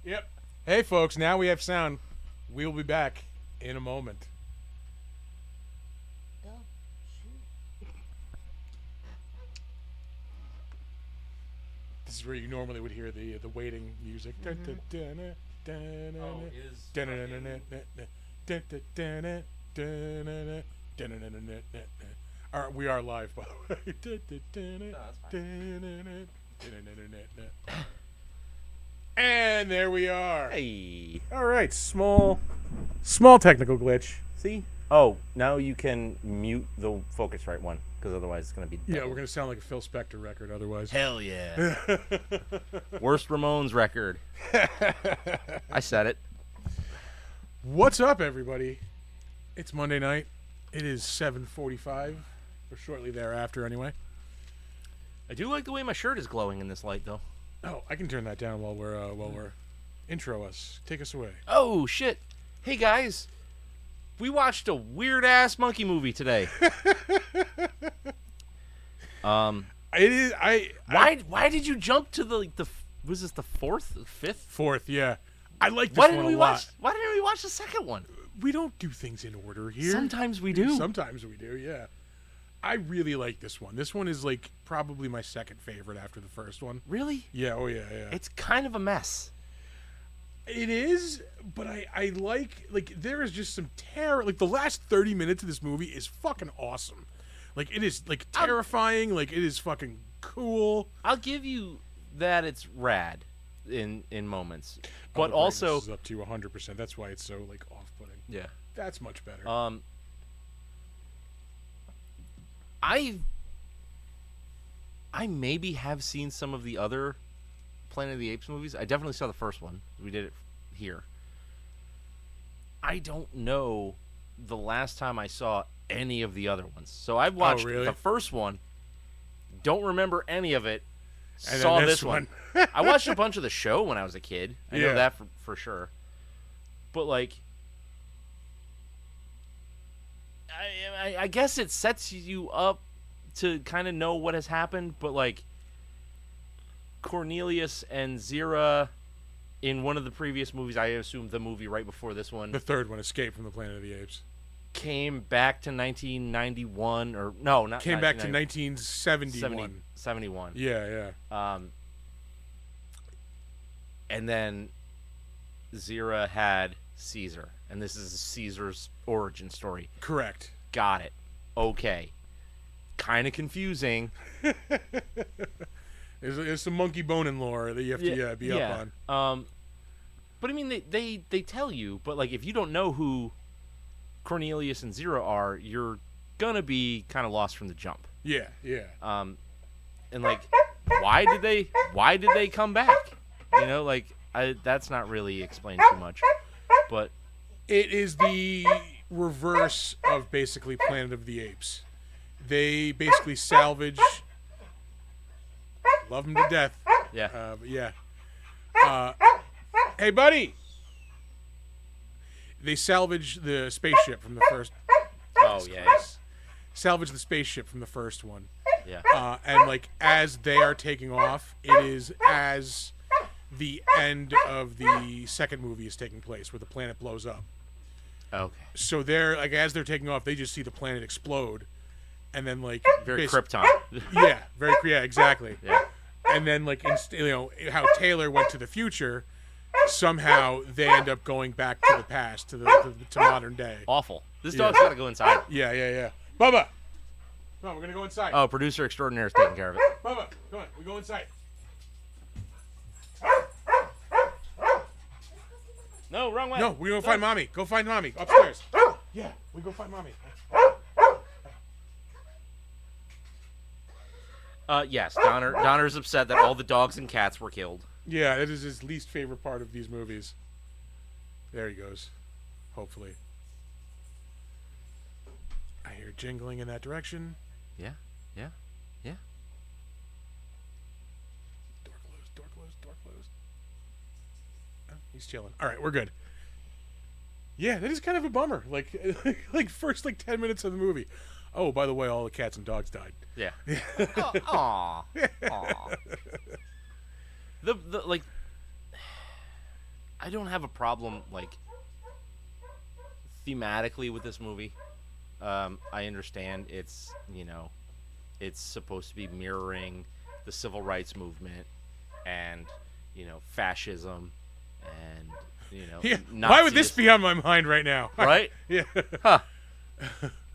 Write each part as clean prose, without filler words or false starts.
Yep. Hey, folks, now we have sound. We'll be back in a moment. Oh, shoot. This is where you normally would hear the waiting music. We are live, by the way. And there we are. Hey. All right, small technical glitch. See? Oh, now you can mute the Focusrite one, because otherwise it's going to be Yeah, we're gonna sound like a Phil Spector record otherwise. Hell yeah. Worst Ramones record. I said it. What's up, everybody? It's Monday night. It is 7:45, or shortly thereafter, anyway. I do like the way my shirt is glowing in this light, though. Oh, I can turn that down while we're intro us. Take us away. Oh, shit. Hey, guys. We watched a weird-ass monkey movie today. It is Why did you jump to the was this the fifth? fourth. Yeah, I like this one a lot. Why didn't we watch the second one? We don't do things in order here. Sometimes we do. Sometimes we do. Yeah. I really like this one. This one is like probably my second favorite after the first one. Really? Yeah. Oh yeah. Yeah. It's kind of a mess. It is, but I like there is just some terror. Like the last 30 minutes of this movie is fucking awesome. Like it is like terrifying. Like it is fucking cool. I'll give you that it's rad in moments, but the also brightness is up to 100%. That's why it's so like off-putting. yeah. That's much better. I maybe have seen some of the other Planet of the Apes movies. I definitely saw the first one. We did it here. I don't know the last time I saw any of the other ones. So I watched the first one. Don't remember any of it. And saw then this one. I watched a bunch of the show when I was a kid. I know that for sure. But like, I guess it sets you up to kind of know what has happened. But like, Cornelius and Zira in one of the previous movies, I assume the movie right before this one, the third one, Escape from the Planet of the Apes, came back to 1991 or no, not came back to 1971. 71. Yeah. And then Zira had Caesar, and this is Caesar's origin story. Correct. Got it. Okay. Kind of confusing. There's some monkey boning lore that you have to be up on. But I mean, they tell you, but like if you don't know who Cornelius and Zira are, you're gonna be kind of lost from the jump. Yeah. And like, why did they come back? You know, like that's not really explained too much. But it is the reverse of basically Planet of the Apes. They basically salvage. Love them to death. yeah. But yeah. Hey, buddy. They salvage the spaceship from the first. Oh yeah. Salvage the spaceship from the first one. Yeah. And like as they are taking off, it is as the end of the second movie is taking place, where the planet blows up. Okay. So they're like, as they're taking off, they just see the planet explode, and then like very Krypton. Yeah, exactly. Yeah. And then like how Taylor went to the future, somehow they end up going back to the past, to modern day. Awful. This dog's gotta go inside. Yeah. Bubba, come on, we're gonna go inside. Oh, producer extraordinaire is taking care of it. Bubba, come on, we go inside. No, wrong way. No, we go find mommy. Go find mommy upstairs. Yeah, we go find mommy. Yes, Donner's upset that all the dogs and cats were killed. Yeah, that is his least favorite part of these movies. There he goes. Hopefully. I hear jingling in that direction. Yeah. Door closed. Oh, he's chilling. All right, we're good. Yeah, that is kind of a bummer. Like first 10 minutes of the movie. Oh, by the way, all the cats and dogs died. Yeah. Aw. The I don't have a problem like thematically with this movie. I understand it's it's supposed to be mirroring the civil rights movement and fascism and Yeah. Why would this Nazis, be on my mind right now? right? Yeah. Huh.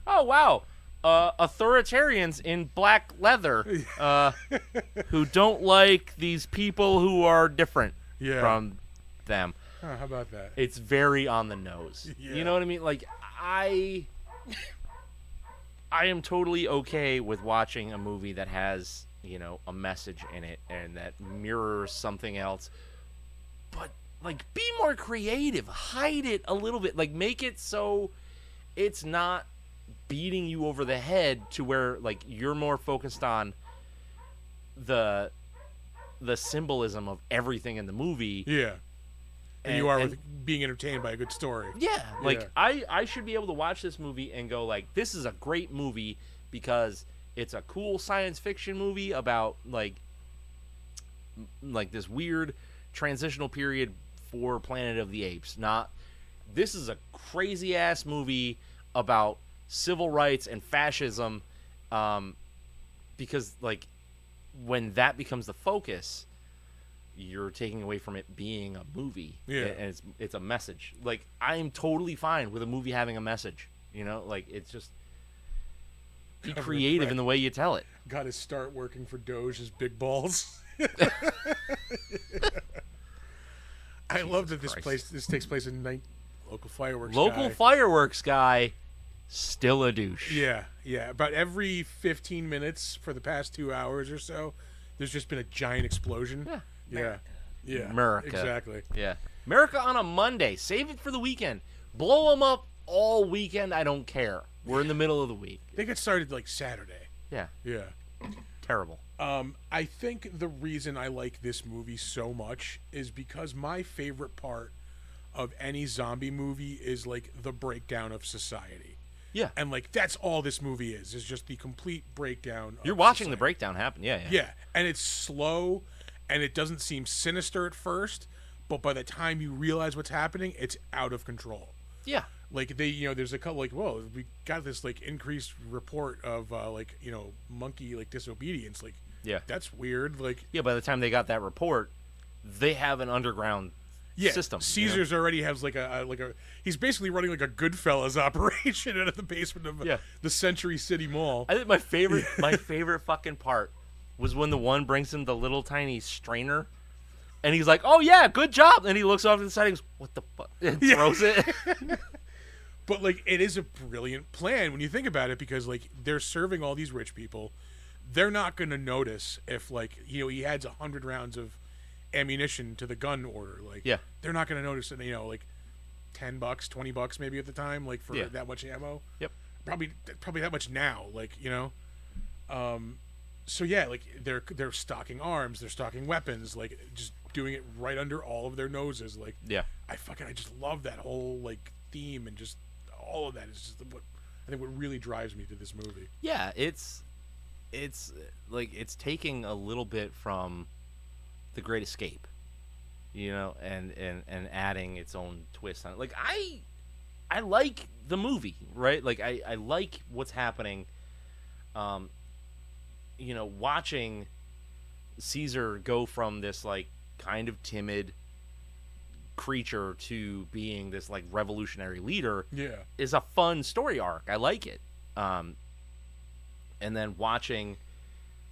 Oh wow. Authoritarians in black leather who don't like these people who are different Yeah. from them. How about that? It's very on the nose. Yeah. You know what I mean? Like I am totally okay with watching a movie that has, a message in it and that mirrors something else. But like be more creative. Hide it a little bit. Like make it so it's not beating you over the head to where like you're more focused on the symbolism of everything in the movie. Yeah. And you are with being entertained by a good story. Yeah, like I should be able to watch this movie and go like, this is a great movie because it's a cool science fiction movie about like this weird transitional period for Planet of the Apes. Not this is a crazy ass movie about civil rights and fascism, because like when that becomes the focus, you're taking away from it being a movie. Yeah. And it's a message. Like I'm totally fine with a movie having a message, like it's just be creative in the way you tell it. Got to start working for Doge's big balls. I love that this takes place in local fireworks guy still a douche. Yeah. About every 15 minutes for the past 2 hours or so, there's just been a giant explosion. Yeah. America. Exactly. Yeah. America on a Monday. Save it for the weekend. Blow them up all weekend. I don't care. We're in the middle of the week. They got started like Saturday. Yeah. Yeah. Terrible. I think the reason I like this movie so much is because my favorite part of any zombie movie is like the breakdown of society. Yeah. And like that's all this movie is just the complete breakdown. You're watching the breakdown happen. Yeah. Yeah. And it's slow and it doesn't seem sinister at first, but by the time you realize what's happening, it's out of control. Yeah. Like there's a couple like, whoa, we got this like increased report of monkey like disobedience. Like, yeah, that's weird. Like, yeah, by the time they got that report, they have an underground system. Caesar's already has like a he's basically running like a Goodfellas operation out of the basement of the Century City Mall. I think my favorite fucking part was when the one brings him the little tiny strainer. And he's like, "Oh yeah, good job." And he looks off to the side and goes, "What the fuck?" And throws it. But like, it is a brilliant plan when you think about it, because like they're serving all these rich people. They're not going to notice if like he adds 100 rounds of ammunition to the gun order. Like, they're not going to notice that like $10, $20 maybe at the time, like for that much ammo. Yep. Probably that much now. Like So yeah, like they're stocking arms, they're stocking weapons, like just doing it right under all of their noses. Like, I just love that whole like theme, and just all of that is just what really drives me to this movie. Yeah, it's like it's taking a little bit from The Great Escape, and adding its own twist on it. Like I like the movie, right? Like I like what's happening. Watching Caesar go from this like kind of timid creature to being this like revolutionary leader is a fun story arc. I like it. And then watching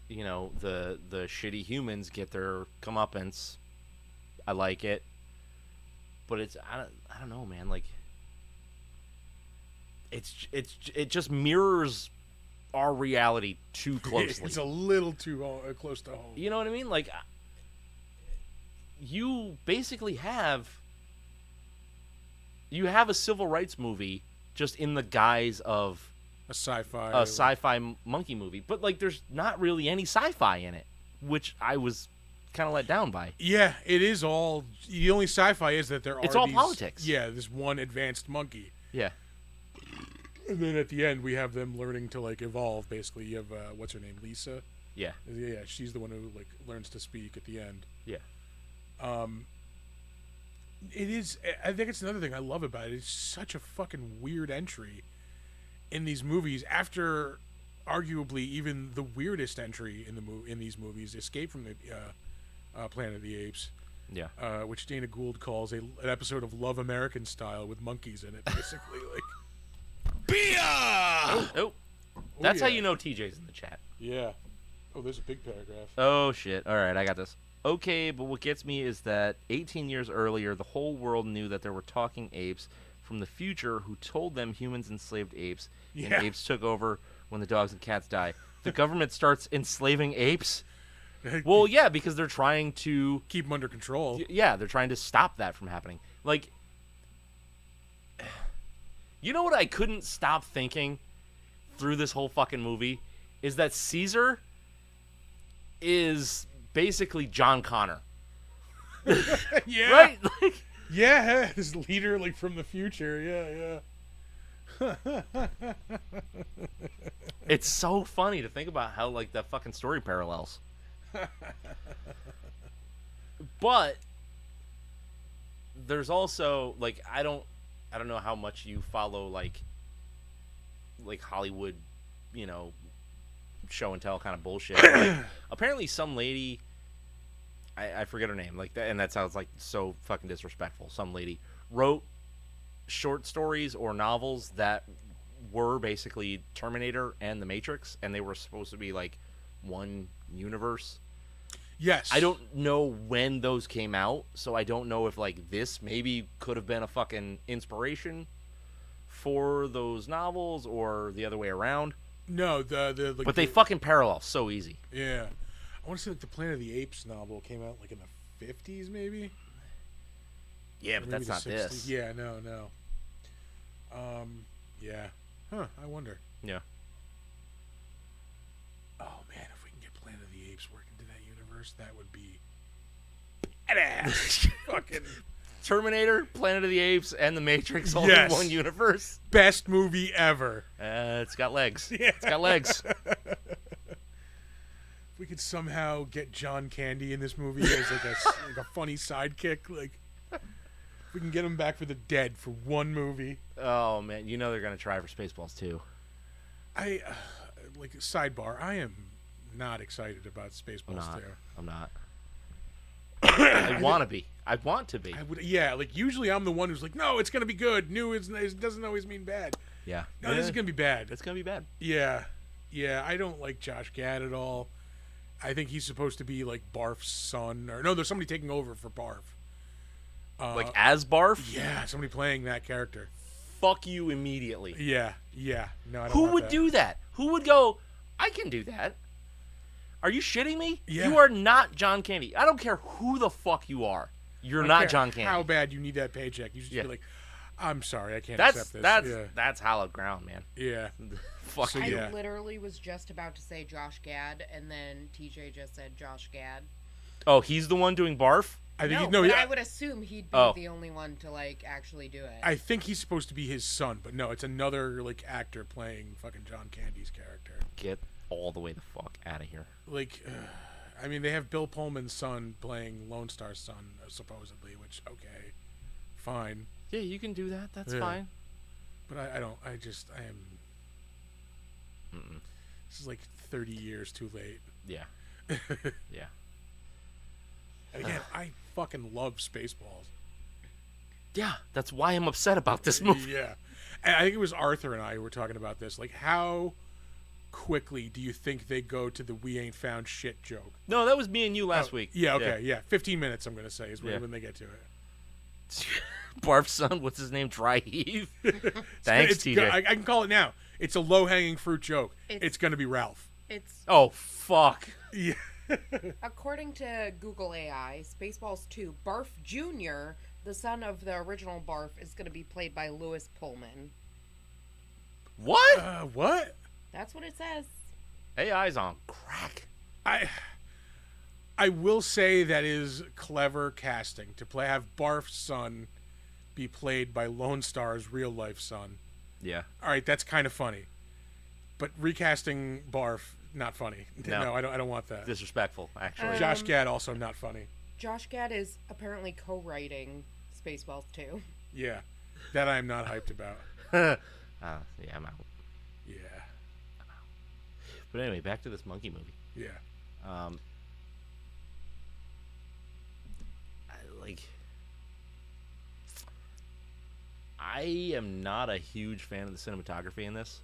the shitty humans get their comeuppance, I like it. But I don't know, man. Like it just mirrors our reality too closely. It's a little too close to home. You know what I mean? Like, you basically have a civil rights movie just in the guise of a sci-fi monkey movie, but like there's not really any sci-fi in it, which I was kind of let down by. Yeah, it is all the only sci-fi is that it's all politics. Yeah, this one advanced monkey. Yeah. And then at the end, we have them learning to like evolve. Basically, you have what's her name, Lisa. Yeah. Yeah, she's the one who like learns to speak at the end. Yeah. It is. I think it's another thing I love about it. It's such a fucking weird entry in these movies. After, arguably, even the weirdest entry in these movies, Escape from the Planet of the Apes. Yeah. Which Dana Gould calls an episode of Love American Style with monkeys in it, basically. Like, beer. Oh, that's how yeah. you know TJ's in the chat. Yeah. Oh, there's a big paragraph. Oh shit! All right, I got this. Okay, but what gets me is that 18 years earlier, the whole world knew that there were talking apes from the future who told them humans enslaved apes, and Yeah. apes took over when the dogs and cats die. The government starts enslaving apes. Well, yeah, because they're trying to Keep them under control. yeah, they're trying to stop that from happening. Like, you know what I couldn't stop thinking through this whole fucking movie is that Caesar is basically John Connor, Yeah. right? Like, Yeah, his leader, like, from the future. Yeah. it's so funny to think about how like that fucking story parallels. But there's also like I don't know how much you follow like Hollywood, you know, show and tell kind of bullshit. Like, apparently some lady, I forget her name, like that, and that sounds like so fucking disrespectful. Some lady wrote short stories or novels that were basically Terminator and The Matrix, and they were supposed to be like one universe. Yes. I don't know when those came out, so I don't know if like this maybe could have been a fucking inspiration for those novels or the other way around. No, the like, But they fucking parallel so easy. Yeah. I want to say like the Planet of the Apes novel came out like in the 50s, maybe. Yeah, Or but maybe that's the not 60s. this. Yeah, no. Yeah. Huh. I wonder. Yeah. Oh man, if we can get Planet of the Apes working into that universe, that would be badass. Fucking Terminator, Planet of the Apes, and The Matrix all Yes. in one universe. best movie ever. It's got legs. Yeah. It's got legs. If we could somehow get John Candy in this movie as like a funny sidekick, like if we can get him back for the dead for one movie. Oh man, you know they're gonna try for Spaceballs too. I like sidebar. I am not excited about Spaceballs 2. I'm not. I want to be. I want to be. I would, yeah. Like usually, I'm the one who's like, "No, it's gonna be good." New it doesn't always mean bad. Yeah. No, this is gonna be bad. It's gonna be bad. Yeah. I don't like Josh Gad at all. I think he's supposed to be like Barf's son, or no, there's somebody taking over for Barf. Like as Barf? Yeah, somebody playing that character. Fuck you immediately. Yeah. No, I don't Who want would that. do that? Who would go, I can do that? Are you shitting me? Yeah. You are not John Candy. I don't care who the fuck you are. You're I don't not care John Candy. How bad you need that paycheck? You should Yeah. be like, "I'm sorry, I can't That's accept this." that's hallowed ground, man. Yeah. Fuck So, you. yeah. I literally was just about to say Josh Gad, and then TJ just said Josh Gad. Oh, he's the one doing Barf? I think No, but yeah, I would assume he'd be Oh. the only one to like actually do it. I think he's supposed to be his son, but no, it's another like actor playing fucking John Candy's character. Get all the way the fuck out of here. Like, I mean, they have Bill Pullman's son playing Lone Star's son, supposedly, which okay, fine, Yeah, you can do that. That's Yeah. fine. but I don't. I am. This is like 30 years too late. Yeah. Yeah. And again, I fucking love Spaceballs. Yeah, that's why I'm upset about this movie. Yeah. And I think it was Arthur and I who were talking about this. Like, how quickly do you think they go to the "we ain't found shit" joke? No, that was me and you last week. Yeah, okay, yeah. 15 minutes, I'm going to say, is Yeah. when they get to it. Barf's son, what's his name? Dry Heave. Thanks, It's TJ. go- I can call it now. It's a low-hanging fruit joke. It's- It's going to be Ralph. It's Oh, fuck. Yeah. according to Google AI, Spaceballs 2, Barf Jr., the son of the original Barf, is going to be played by Louis Pullman. What? What? That's what it says. AI's on crack. I will say that is clever casting to have Barf's son be played by Lone Star's real-life son. Yeah. All right, that's kind of funny. But recasting Barf, not funny. No. I don't want that. Disrespectful, actually. Josh Gad, also not funny. Josh Gad is apparently co-writing Spaceballs 2. Yeah, that I am not hyped about. Yeah, I'm out. Yeah, But anyway, back to this monkey movie. yeah. I am not a huge fan of the cinematography in this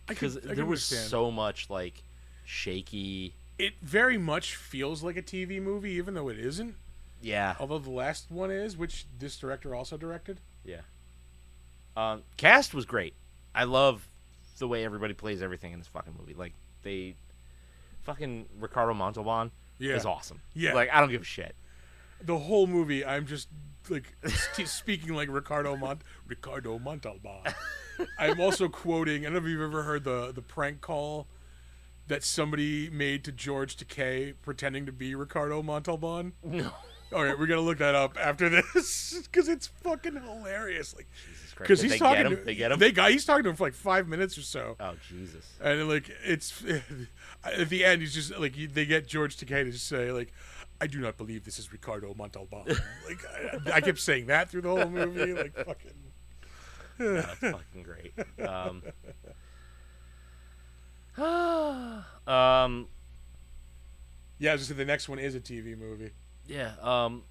I can because there was understand. so much like shaky. It very much feels like a TV movie, even though it isn't. Yeah, Although the last one is, which this director also directed. yeah. Cast was great. I love the way everybody plays everything in this fucking movie. Like fucking Ricardo Montalban Yeah. is awesome. Yeah. Like I don't give a shit. The whole movie, I'm just like speaking like Ricardo Montalban. I'm also quoting. I don't know if you've ever heard the prank call that somebody made to George Takei pretending to be Ricardo Montalban. No. All right, we're gonna look that up after this because it's fucking hilarious. Like, Jesus Christ. because Did he's they talking get him? to They get him? He's talking to him for like 5 minutes or so, Oh Jesus. and like it's at the end he's just like they get George Takei to just say like, "I do not believe this is Ricardo Montalban." Like I kept saying that through the whole movie. Like fucking. That's fucking great. Yeah, I was just saying the next one is a TV movie. Yeah. Oh,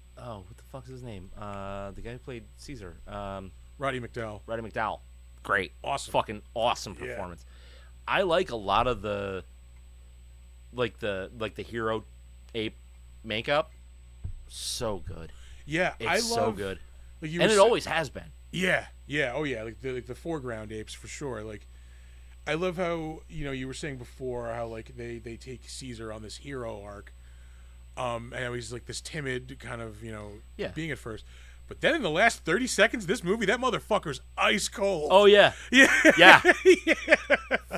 what the fuck's his name? The guy who played Caesar. Roddy McDowell. Roddy McDowell. Great. Awesome. Fucking awesome Yeah. performance. I like a lot of the the hero ape makeup. So good. Yeah, It's I so love. good. Like you And were it sa- always has been. Yeah, yeah, oh yeah, like the foreground apes for sure. Like, I love how you were saying before how like they take Caesar on this hero arc, and how he's like this timid kind of Yeah. being at first, but then in the last 30 seconds of this movie, that motherfucker's ice cold. Oh yeah. yeah, Yeah.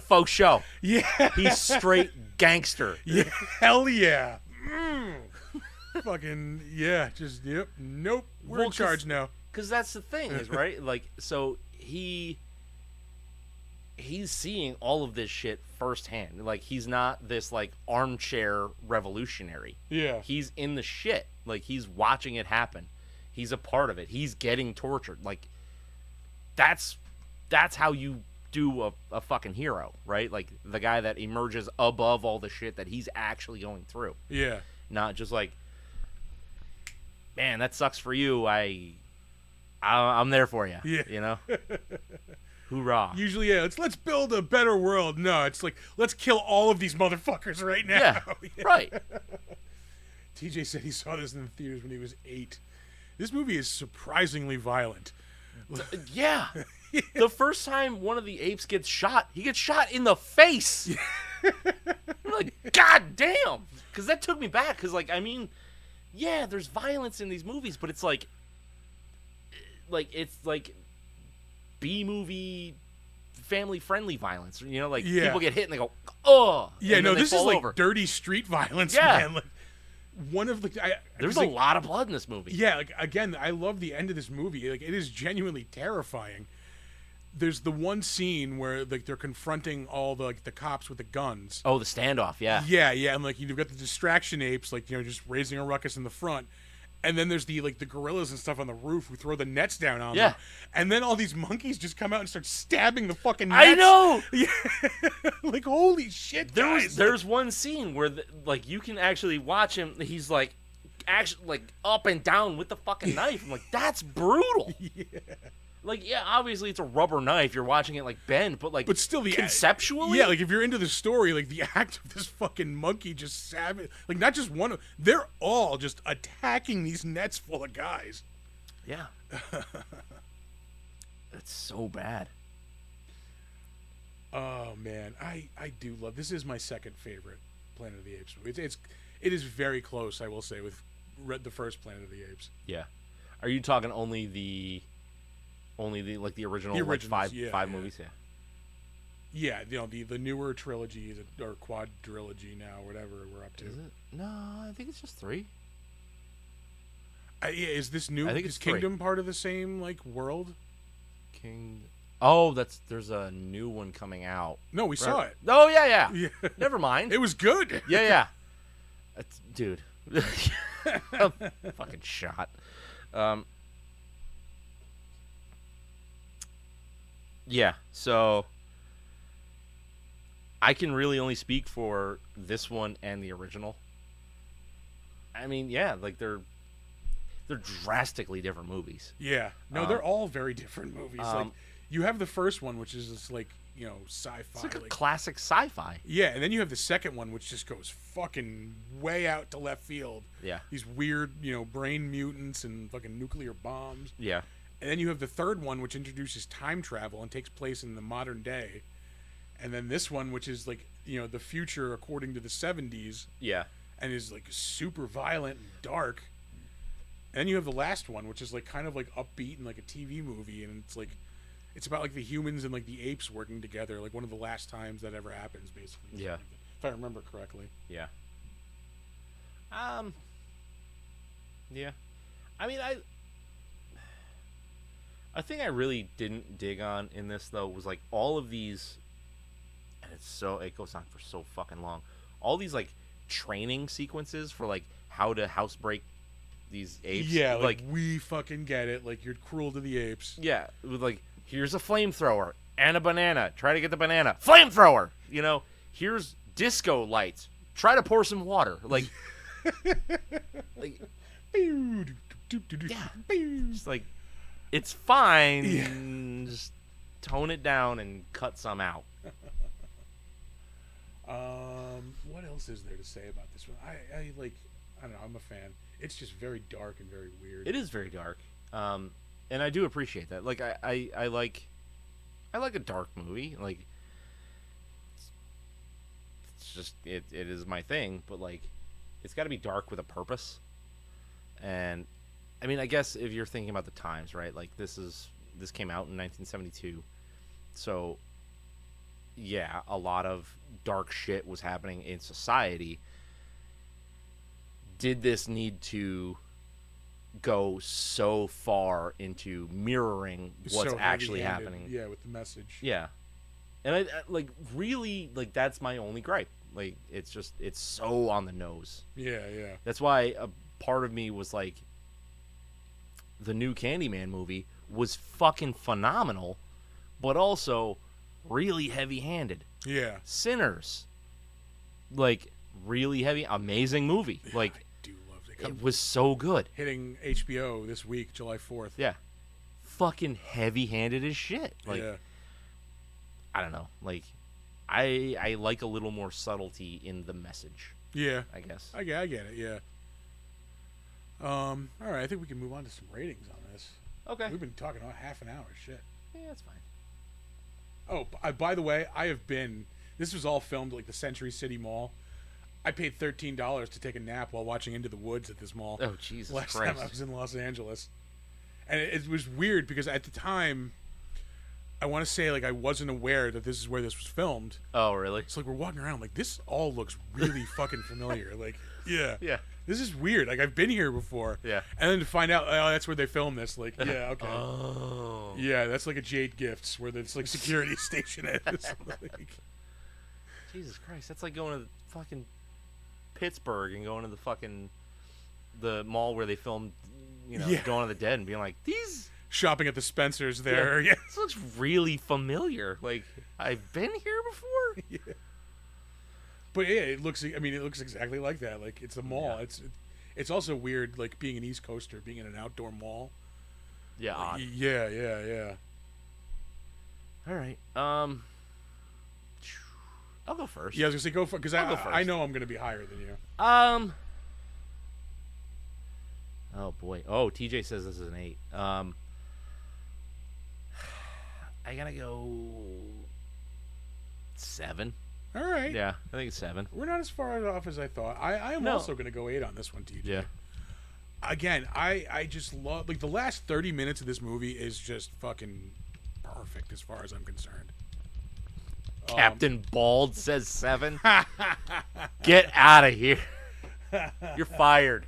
Faux show. yeah, He's straight gangster. yeah, hell yeah. Fucking yeah, just yep, nope. We're Well, in charge now. Because that's the thing, is right. Like, so he's seeing all of this shit firsthand. Like, he's not this like armchair revolutionary. Yeah, He's in the shit. Like, he's watching it happen. He's a part of it. He's getting tortured. Like, that's how you do a fucking hero, right? Like, the guy that emerges above all the shit that he's actually going through. yeah. Not just like, man, that sucks for you. I'm there for you. Yeah. You know? Hoorah. Usually, yeah, let's build a better world. No, it's like, let's kill all of these motherfuckers right now. Yeah. Right. TJ said he saw this in the theaters when he was 8. This movie is surprisingly violent. Yeah. The first time one of the apes gets shot, he gets shot in the face. I'm like, God damn. Because that took me back. Because, like, I mean, yeah, there's violence in these movies, but it's like B-movie, family-friendly violence. You know, like, Yeah. people get hit and they go, oh. Yeah, and no, then they this is fall like over. dirty street violence, Yeah. man. Like, one of the There's like, a lot of blood in this movie. Yeah, like again, I love the end of this movie. Like, it is genuinely terrifying. There's the one scene where like they're confronting all the cops with the guns. Oh, the standoff, yeah. Yeah, yeah, and like you've got the distraction apes, like just raising a ruckus in the front, and then there's the gorillas and stuff on the roof who throw the nets down on Yeah. them, and then all these monkeys just come out and start stabbing the fucking I nets. know. Yeah, like holy shit, guys. There's one scene where like you can actually watch him. He's like actually like up and down with the fucking knife. I'm like, that's brutal. Yeah. Like, yeah, obviously it's a rubber knife. You're watching it like bend, but like, But still, the conceptually, yeah, like if you're into the story, like the act of this fucking monkey just savage, like not just one, they're all just attacking these nets full of guys. yeah, it's so bad. Oh man, I do love. This is my second favorite Planet of the Apes movie. It is very close, I will say, with the first Planet of the Apes. Yeah, are you talking only the like the original The like originals, five movies? Yeah. Yeah, the newer trilogy or quadrilogy now, whatever we're up to. Is it? No, I think it's just 3. Yeah, is this new? I think is it's 3. Kingdom part of the same like world? King. Oh, there's a new one coming out. No, we saw it. Oh yeah. Yeah, Never mind. it was good. Yeah. Dude. Fucking shot. Yeah, so I can really only speak for this one and the original. I mean, yeah, like they're drastically different movies. Yeah. No, they're all very different movies. Like you have the first one, which is this, like, you know, sci-fi. It's like a classic sci-fi. Yeah, and then you have the second one, which just goes fucking way out to left field. Yeah. These weird, you know, brain mutants and fucking nuclear bombs. Yeah. And then you have the third one, which introduces time travel and takes place in the modern day. And then this one, which is like, you know, the future according to the 70s. Yeah. And is like super violent and dark. And then you have the last one, which is like kind of like upbeat and like a TV movie. And it's like, it's about like the humans and like the apes working together. Like one of the last times that ever happens, basically. Yeah. If I remember correctly. Yeah. Yeah. I mean, I think I really didn't dig on in this though was like all of these, and it goes on for so fucking long. All these like training sequences for like how to housebreak these apes. Yeah, like we fucking get it. Like you're cruel to the apes. Yeah, with like here's a flamethrower and a banana. Try to get the banana. Flamethrower. You know, here's disco lights. Try to pour some water. Like, like yeah, just like it's fine. Yeah. Just tone it down and cut some out. What else is there to say about this one? I don't know. I'm a fan. It's just very dark and very weird. It is very dark, and I do appreciate that. Like I like a dark movie. Like it's just it is my thing. But like it's got to be dark with a purpose. And I mean, I guess if you're thinking about the times, right? Like this came out in 1972, so yeah, a lot of dark shit was happening in society. Did this need to go so far into mirroring what's so actually heavy-handed, happening? Yeah, with the message. Yeah. And I like really like that's my only gripe. Like it's so on the nose. Yeah, yeah. That's why a part of me was like the new Candyman movie was fucking phenomenal, but also really heavy-handed. Yeah. Sinners, like really heavy, amazing movie. Like I do love it was so good. Hitting HBO this week, July 4th. Yeah, fucking heavy-handed as shit. Like yeah. I don't know. Like I like a little more subtlety in the message. Yeah. I guess. I get it. Yeah. All right. I think we can move on to some ratings on this. Okay. We've been talking about half an hour. Shit. Yeah, that's fine. Oh, by the way, this was all filmed at like the Century City Mall. I paid $13 to take a nap while watching Into the Woods at this mall. Oh, Jesus Last Christ. time I was in Los Angeles. And it was weird because at the time, I want to say like I wasn't aware that this is where this was filmed. Oh, really? It's like we're walking around like this all looks really fucking familiar. Like, yeah. Yeah. This is weird. Like I've been here before. Yeah. And then to find out, oh, that's where they filmed this. Like, yeah, okay. Oh. Yeah, that's like a Jade Gifts where it's like security station is. Like, Jesus Christ, that's like going to fucking Pittsburgh and going to the mall where they filmed, you know, Yeah. Dawn of the Dead and being like, these shopping at the Spencers there. Yeah. this looks really familiar. Like I've been here before. Yeah. But yeah, it looks exactly like that. Like it's a mall. Yeah. It's also weird like being an East Coaster, being in an outdoor mall. Yeah. Like, Odd. yeah. All right. I'll go first. Yeah, I was gonna say go for because I'll go first. I know I'm gonna be higher than you. Oh boy. Oh, TJ says this is an 8. I gotta go 7. All right. Yeah, I think it's 7. We're not as far off as I thought. I am No. also gonna go 8 on this one, TJ. Yeah. Again, I just love like the last 30 minutes of this movie is just fucking perfect as far as I'm concerned. Captain Bald says 7. Get out of here. You're fired.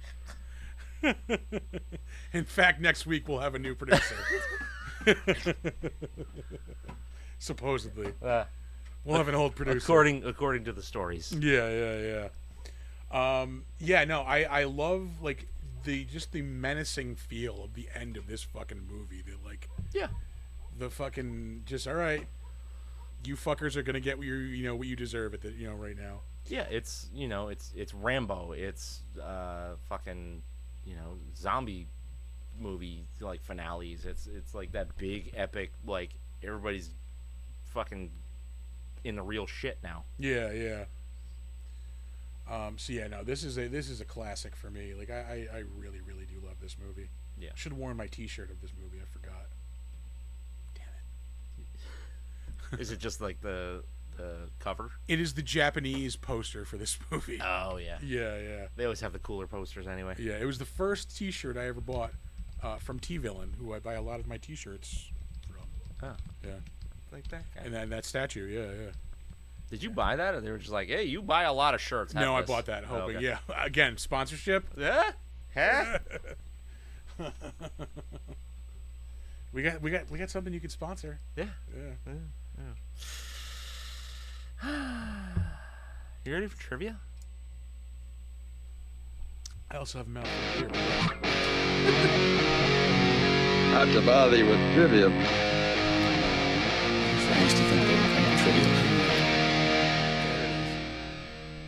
In fact, next week we'll have a new producer. Supposedly. We'll have an old producer. According to the stories. Yeah. Yeah, no, I love like the menacing feel of the end of this fucking movie. The like Yeah. the fucking just all right. You fuckers are gonna get what what you deserve at the right now. Yeah, it's it's Rambo. It's fucking zombie movie like finales. It's like that big epic like everybody's fucking in the real shit now. Yeah, yeah. So yeah, no, this is a classic for me. Like I really do love this movie. Yeah. Should have worn my T-shirt of this movie. I forgot. Damn it. Is it just like the cover? It is the Japanese poster for this movie. Oh yeah. Yeah. They always have the cooler posters anyway. Yeah, it was the first T-shirt I ever bought from T-Villain, who I buy a lot of my T-shirts from. Oh. Yeah. Like that guy. And then that statue, yeah. Did you buy that, or they were just like, "Hey, you buy a lot of shirts"? No, I this." bought that, hoping. Oh, okay. Yeah, again, sponsorship. Yeah. Huh? we got something you could sponsor. Yeah. You ready for trivia? I also have a mouthful of beer. Not to bother you with trivia.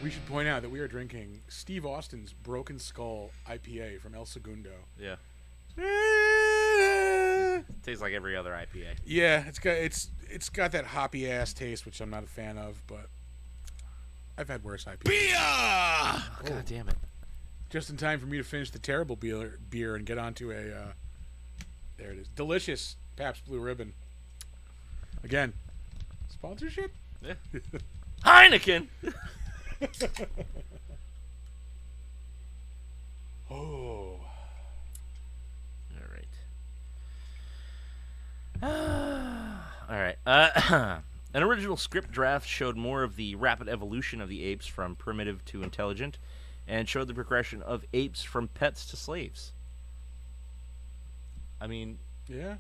We should point out that we are drinking Steve Austin's Broken Skull IPA from El Segundo. Yeah. Tastes like every other IPA. Yeah, it's got that hoppy ass taste, which I'm not a fan of, but I've had worse IPAs. Beer! Oh, God damn it! Just in time for me to finish the terrible beer and get onto a. There it is, delicious Pabst Blue Ribbon. Again, sponsorship. Yeah. Heineken. Oh. All right. An original script draft showed more of the rapid evolution of the apes from primitive to intelligent, and showed the progression of apes from pets to slaves. I mean, Yeah.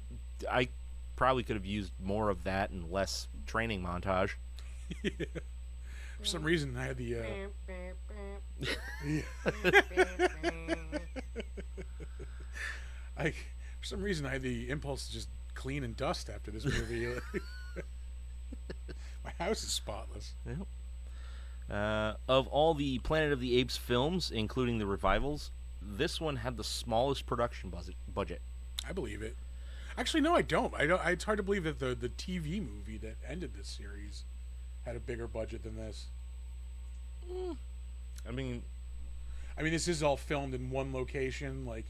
I probably could have used more of that and less training montage. For some reason, I had the. For some reason, I had the impulse to just clean and dust after this movie. My house is spotless. Of all the Planet of the Apes films, including the revivals, this one had the smallest production budget. I believe it. Actually, no, I don't. It's hard to believe that the TV movie that ended this series had a bigger budget than this. I mean, this is all filmed in one location. Like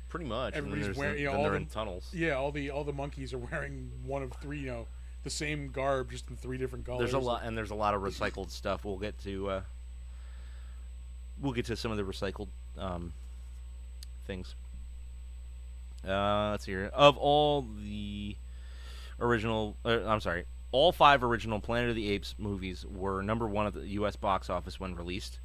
pretty much. everybody's wearing, then all they're the in tunnels. Yeah, all the monkeys are wearing one of three, the same garb, just in three different colors. There's a lot, and there's a lot of recycled stuff. We'll get to some of the recycled things. Let's see here. Of all the original, all 5 original Planet of the Apes movies were number 1 at the U.S. box office when released.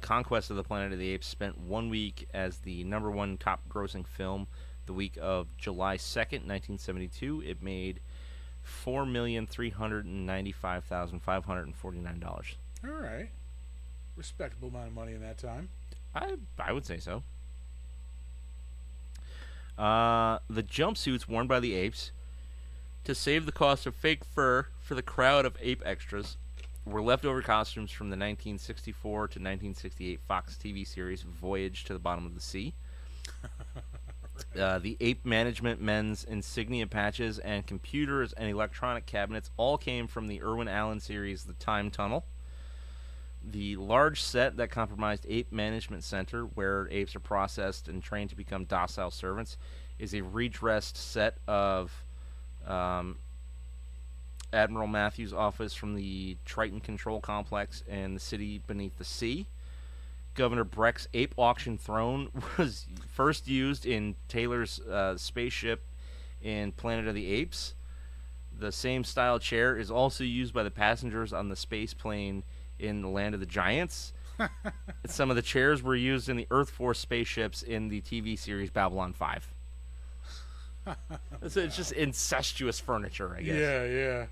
Conquest of the Planet of the Apes spent 1 week as the number 1 top-grossing film. The week of July 2nd, 1972, it made $4,395,549. All right, respectable amount of money in that time. I would say so. The jumpsuits worn by the apes to save the cost of fake fur for the crowd of ape extras were leftover costumes from the 1964 to 1968 Fox TV series Voyage to the Bottom of the Sea. The ape management men's insignia patches and computers and electronic cabinets all came from the Irwin Allen series The Time Tunnel. The large set that comprised Ape Management Center, where apes are processed and trained to become docile servants, is a redressed set of Admiral Matthews' office from the Triton Control Complex and the City Beneath the Sea. Governor Breck's ape auction throne was first used in Taylor's spaceship in Planet of the Apes. The same style chair is also used by the passengers on the space plane in the Land of the Giants. Some of the chairs were used in the Earth Force spaceships in the TV series Babylon 5. So it's just incestuous furniture, I guess. Yeah.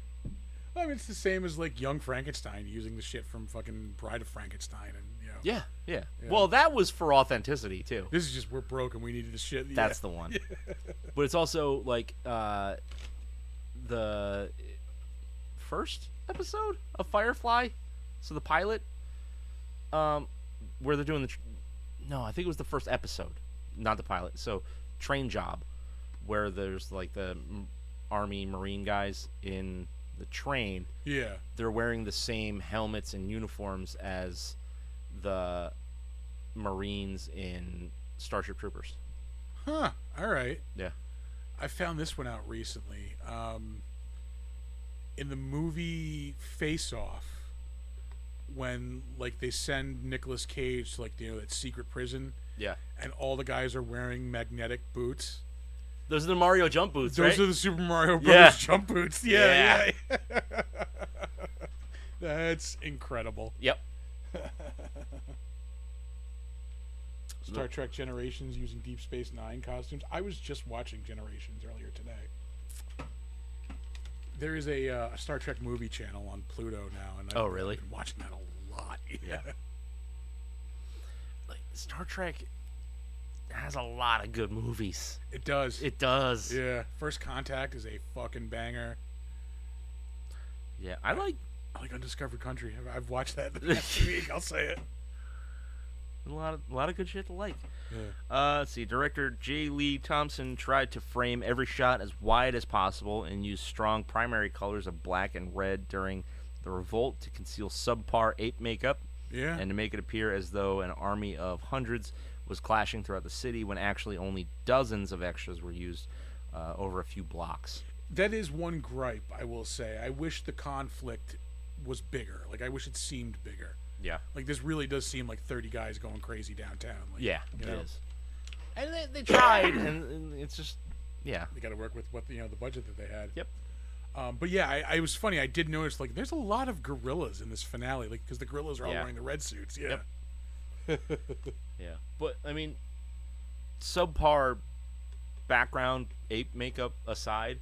It's the same as like Young Frankenstein using the shit from fucking Bride of Frankenstein, and Yeah. Well, that was for authenticity too. This is just we're broke and we needed the shit. That's the one. But it's also like the first episode of Firefly, so the pilot, where they're doing no, I think it was the first episode, not the pilot. So Train Job, where there's like the Army Marine guys in the train. Yeah. They're wearing the same helmets and uniforms as the Marines in Starship Troopers. Huh. All right. Yeah. I found this one out recently. In the movie Face Off, when like they send Nicolas Cage to like that secret prison, Yeah. and all the guys are wearing magnetic boots. Those are the Mario jump boots, Those right? are the Super Mario Bros. Yeah. Jump boots. Yeah. That's incredible. Yep. Star Trek Generations using Deep Space Nine costumes. I was just watching Generations earlier today. There is a Star Trek movie channel on Pluto now, and Oh, really? I've been watching that a lot. Yeah. Like Star Trek has a lot of good movies. It does. It does. Yeah. First Contact is a fucking banger. Yeah. I like Undiscovered Country. I've watched that the past week. I'll say it. a lot of good shit to like. Yeah. Let's see. Director J. Lee Thompson tried to frame every shot as wide as possible and used strong primary colors of black and red during the revolt to conceal subpar ape makeup Yeah. and to make it appear as though an army of hundreds was clashing throughout the city when actually only dozens of extras were used over a few blocks. That is one gripe, I will say. I wish the conflict was bigger. Like, I wish it seemed bigger. Yeah. Like, this really does seem like 30 guys going crazy downtown. Like, Yeah, you it know, is. And they tried, and it's just, yeah. They got to work with what the budget that they had. Yep. But yeah, I was funny. I did notice like there's a lot of gorillas in this finale, like because the gorillas are all Yeah. wearing the red suits. Yeah. Yep. Yeah. But, I mean, subpar background ape makeup aside,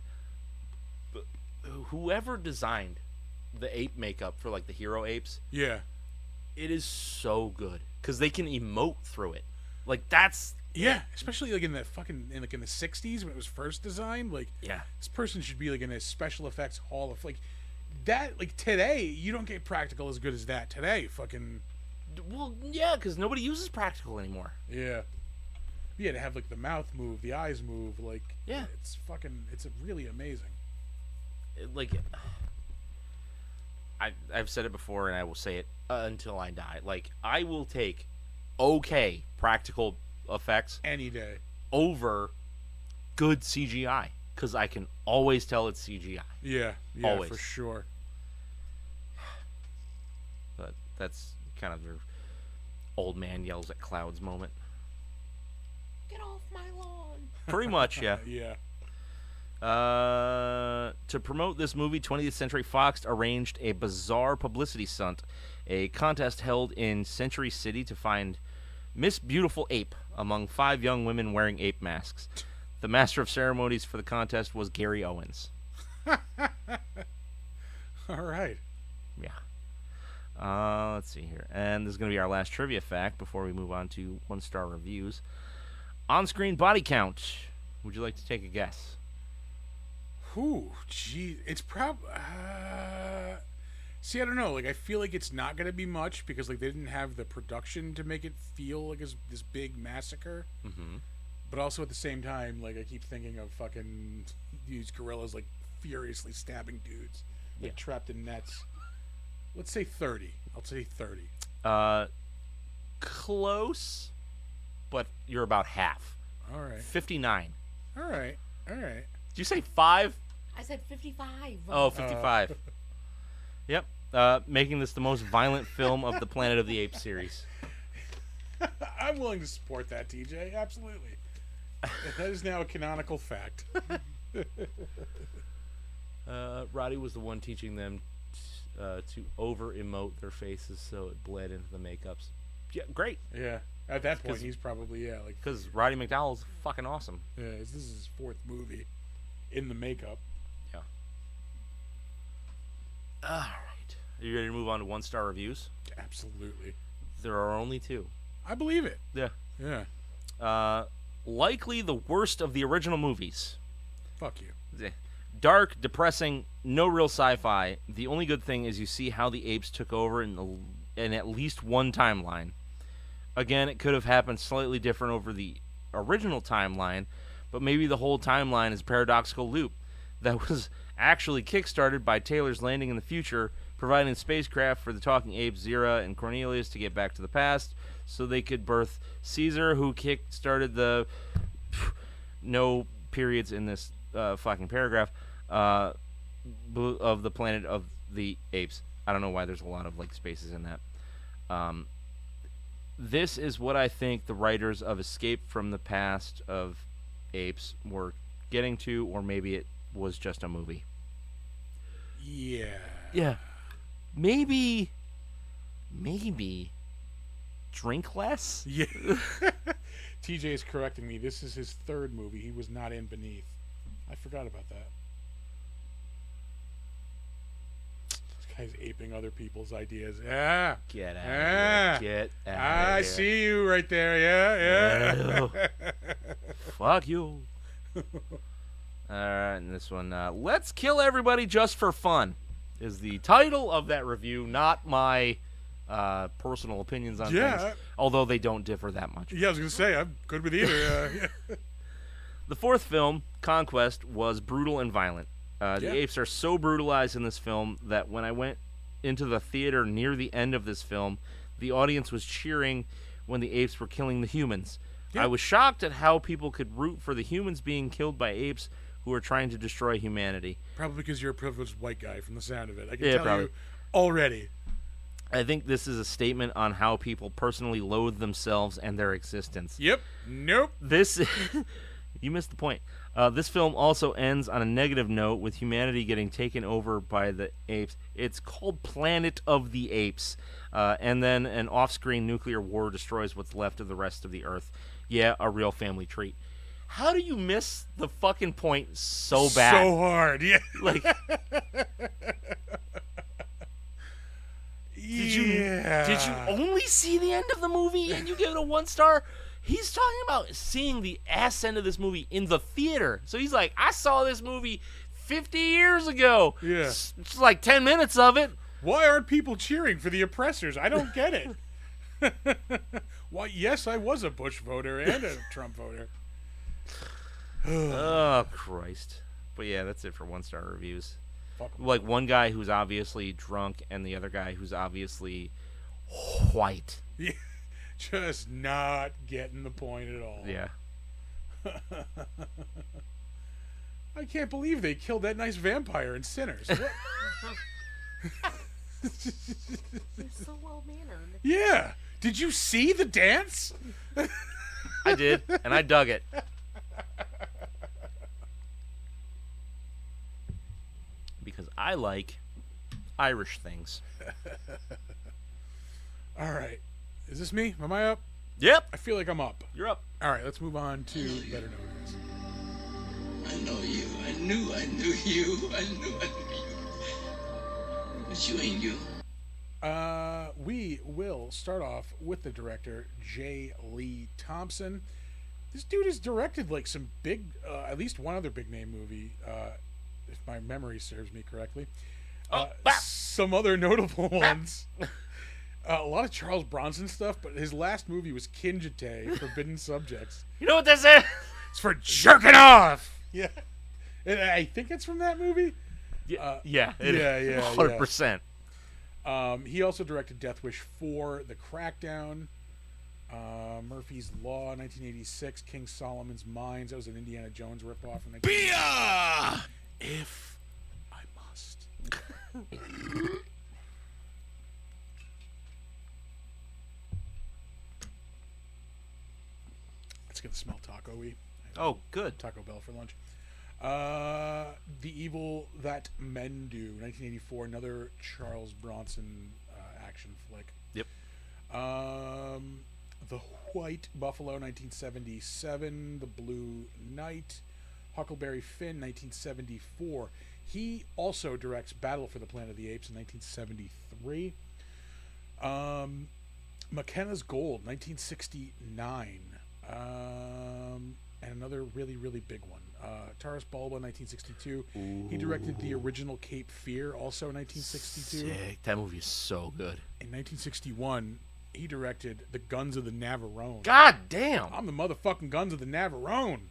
but whoever designed the ape makeup for, like, the hero apes, Yeah. it is so good. Because they can emote through it. Like, that's... Yeah, especially like in the in the 60s when it was first designed. Like, Yeah. this person should be like in a special effects hall of like that. Like today, you don't get practical as good as that today. Fucking Well, yeah, because nobody uses practical anymore. yeah. Yeah, to have like the mouth move, the eyes move, like Yeah. it's really amazing. Like, I've said it before and I will say it until I die. Like, I will take okay practical effects Any day. over good CGI because I can always tell it's CGI. Yeah, Always. for sure. But that's kind of their old man yells at clouds moment. Get off my lawn. Pretty much, yeah. Yeah. To promote this movie, 20th Century Fox arranged a bizarre publicity stunt, a contest held in Century City to find Miss Beautiful Ape among 5 young women wearing ape masks. The master of ceremonies for the contest was Gary Owens. All right. Yeah. Let's see here. And this is going to be our last trivia fact before we move on to 1-star reviews. On-screen body count. Would you like to take a guess? Whew, gee, it's probably. See, I don't know. Like, I feel like it's not gonna be much because like they didn't have the production to make it feel like this big massacre. Mm-hmm. But also at the same time, like I keep thinking of fucking these gorillas like furiously stabbing dudes, like Yeah. trapped in nets. Let's say 30. I'll say 30. Close, but you're about half. All right. 59. All right. All right. Did you say 5? I said 55. Oh, 55. Yep. Making this the most violent film of the Planet of the Apes series. I'm willing to support that, TJ. Absolutely. That is now a canonical fact. Roddy was the one teaching them to over-emote their faces so it bled into the makeups. Yeah, great. Yeah. At that point, 'Cause- he's probably like Because Roddy McDowell's fucking awesome. yeah. This is his 4th movie in the makeup. Yeah. All right. Are you ready to move on to 1-star reviews? Absolutely. There are only 2. I believe it. Yeah. Yeah. Likely the worst of the original movies. Fuck you. Dark, depressing, no real sci-fi. The only good thing is you see how the apes took over in at least one timeline. Again, it could have happened slightly different over the original timeline, but maybe the whole timeline is a paradoxical loop that was actually kickstarted by Taylor's landing in the future, providing spacecraft for the talking apes Zira and Cornelius to get back to the past so they could birth Caesar, who kickstarted the no periods in this fucking paragraph of the planet of the apes. I don't know why there's a lot of like spaces in that. This is what I think the writers of Escape from the Past of Apes were getting to, or maybe it was just a movie. Yeah. Maybe drink less? Yeah. TJ is correcting me. This is his third movie. He was not in Beneath. I forgot about that. This guy's aping other people's ideas. Yeah. Get out of here. Get out of here. I see you right there. Yeah. Fuck you. Alright, and this one, Let's Kill Everybody Just for Fun is the title of that review, not my personal opinions on things, although they don't differ that much. Yeah, I was going to say, I'm good with either. The fourth film, Conquest, was brutal and violent. The apes are so brutalized in this film that when I went into the theater near the end of this film, the audience was cheering when the apes were killing the humans. I was shocked at how people could root for the humans being killed by apes who are trying to destroy humanity. Probably because you're a privileged white guy from the sound of it. I can tell you already. I think this is a statement on how people personally loathe themselves and their existence. Yep. Nope. This... You missed the point. This film also ends on a negative note with humanity getting taken over by the apes. It's called Planet of the Apes. And then an off-screen nuclear war destroys what's left of the rest of the Earth. Yeah, a real family treat. How do you miss the fucking point so bad? So hard, yeah. Like, did you only see the end of the movie and you give it a 1 star? He's talking about seeing the ass end of this movie in the theater. So he's like, I saw this movie 50 years ago. Yeah. It's like 10 minutes of it. Why aren't people cheering for the oppressors? I don't get it. Why, yes, I was a Bush voter and a Trump voter. Oh, Christ. But yeah, that's it for 1 star reviews. Fuck 'em. Like one guy who's obviously drunk and the other guy who's obviously white. Yeah. Just not getting the point at all. Yeah. I can't believe they killed that nice vampire in Sinners. What? You're so well mannered. Yeah. Did you see the dance? I did, and I dug it. Because I like Irish things. All right. Is this me? Am I up? Yep. I feel like I'm up. You're up. All right, let's move on to Better Known As. I know you. I knew you. I knew you. But you ain't you. We will start off with the director, J. Lee Thompson. This dude has directed like some big, at least one other big name movie, if my memory serves me correctly. Some other notable ones. A lot of Charles Bronson stuff, but his last movie was Kinjite, Forbidden Subjects. You know what this is? It's for jerking off! Yeah. And I think it's from that movie. Yeah. 100%. He also directed Death Wish 4, The Crackdown, Murphy's Law, 1986, King Solomon's Mines. That was an Indiana Jones ripoff. Bia! If I must. It's going to smell taco-y. Oh, good. Taco Bell for lunch. The Evil That Men Do, 1984, another Charles Bronson action flick. Yep. The White Buffalo, 1977, The Blue Knight, Huckleberry Finn, 1974. He also directs Battle for the Planet of the Apes in 1973. McKenna's Gold, 1969. And another really, really big one. Taras Bulba, 1962. He directed the original Cape Fear, also 1962. Sick. That movie is so good. In 1961, he directed The Guns of the Navarone. God damn. I'm the motherfucking Guns of the Navarone,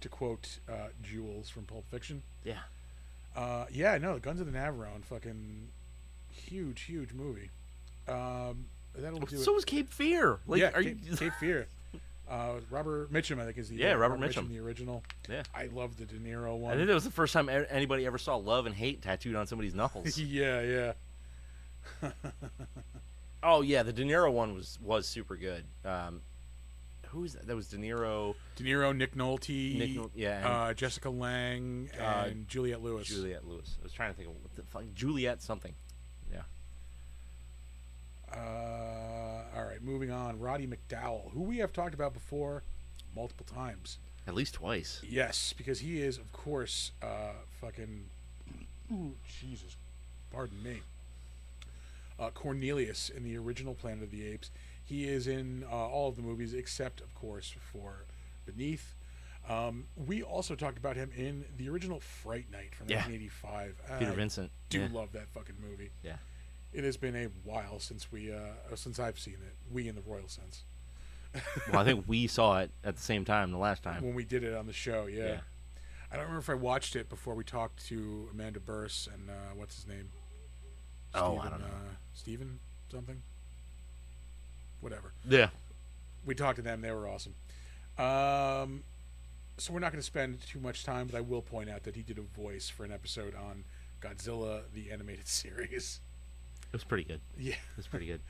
to quote Jules from Pulp Fiction. Yeah. Yeah, no, The Guns of the Navarone, fucking huge movie. That'll do So it. was Cape Fear. Like, Yeah, are Cape Fear. Robert Mitchum, I think, is the Robert Mitchum. the original. Yeah. I love the De Niro I one. think that was the first time anybody ever saw love and hate tattooed on somebody's knuckles. Yeah. Oh yeah, the De Niro one was super good. Who was that? That was De Niro. De Niro, Nick Nolte, yeah, and Jessica Lange, and Juliette Lewis. Juliette Lewis. I was trying to think of what the fuck. Juliette something. Yeah. All right, moving on. Roddy McDowall, who we have talked about before multiple times. At least twice. Yes, because he is, of course, fucking. Ooh, Jesus, pardon me. Cornelius in the original Planet of the Apes. He is in all of the movies except, of course, for Beneath. We also talked about him in the original Fright Night from 1985. Peter Vincent. Do love that fucking movie. Yeah. It has been a while since since I've seen it. We in the royal sense. Well, I think we saw it at the same time the last time. When we did it on the show, yeah. I don't remember if I watched it before we talked to Amanda Burse and what's his name? I don't know. Steven something? Whatever. Yeah. We talked to them. They were awesome. So we're not going to spend too much time, but I will point out that he did a voice for an episode on Godzilla, the animated series. It was pretty good. Yeah. It was pretty good.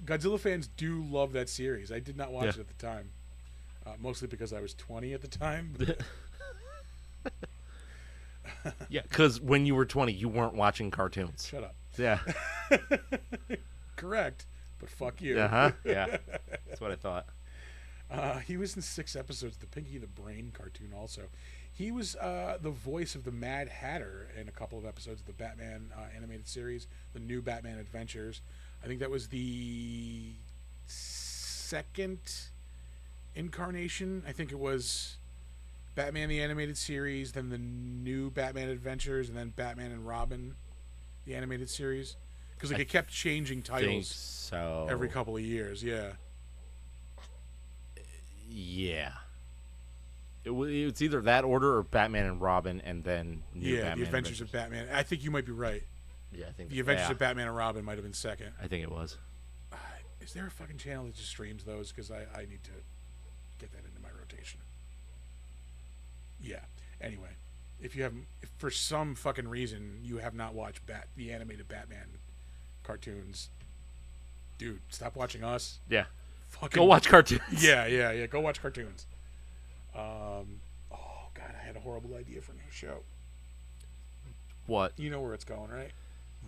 Godzilla fans do love that series. I did not watch it at the time. Mostly because I was 20 at the time. Yeah, because when you were 20, you weren't watching cartoons. Shut up. Yeah. Correct. But fuck you. Uh-huh. Yeah. That's what I thought. He was in 6 episodes of the Pinky the Brain cartoon also. He was the voice of the Mad Hatter in a couple of episodes of the Batman animated series, the New Batman Adventures. I think that was the second incarnation. I think it was Batman the Animated Series, then the New Batman Adventures, and then Batman and Robin, the animated series. Because it kept changing titles so. every couple of years, yeah. Yeah. It's either that order or Batman and Robin, and then New Batman the Adventures of Batman. I think you might be right. Yeah, I think The Adventures of Batman and Robin might have been second. I think it was. Is there a fucking channel that just streams those? Because I need to get that into my rotation. Yeah. Anyway, if for some fucking reason you have not watched the animated Batman cartoons, dude, stop watching us. Yeah. Fucking Go watch cartoons. Yeah. Go watch cartoons. Oh god, I had a horrible idea for a new show. What? You know where it's going, right?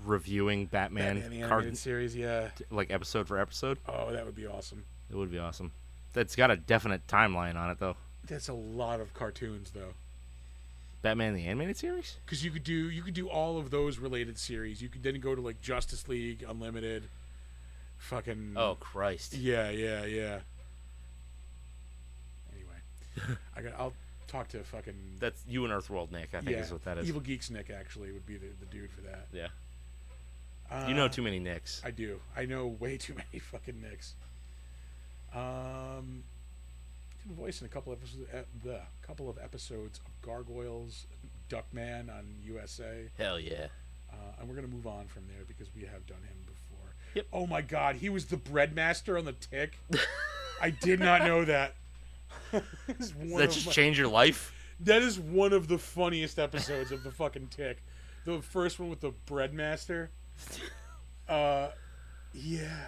Reviewing Batman the animated series, yeah. Like episode for episode. Oh, that would be awesome. It would be awesome. That's got a definite timeline on it, though. That's a lot of cartoons, though. Batman the animated series? Because you could do all of those related series. You could then go to like Justice League Unlimited. Fucking. Oh Christ. Yeah. Anyway, I'll talk to fucking. That's you and Earthworld Nick. I think is what that is. Evil Geeks Nick actually would be the dude for that. Yeah. You know too many Nicks. I do. I know way too many fucking Nicks. Did voice in a couple of episodes of Gargoyles, Duckman on USA. Hell yeah. And we're gonna move on from there because we have done him before. Yep. Oh my god, he was the breadmaster on the Tick. I did not know that. Does that just change your life? That is one of the funniest episodes of the fucking Tick. The first one with the breadmaster. Yeah.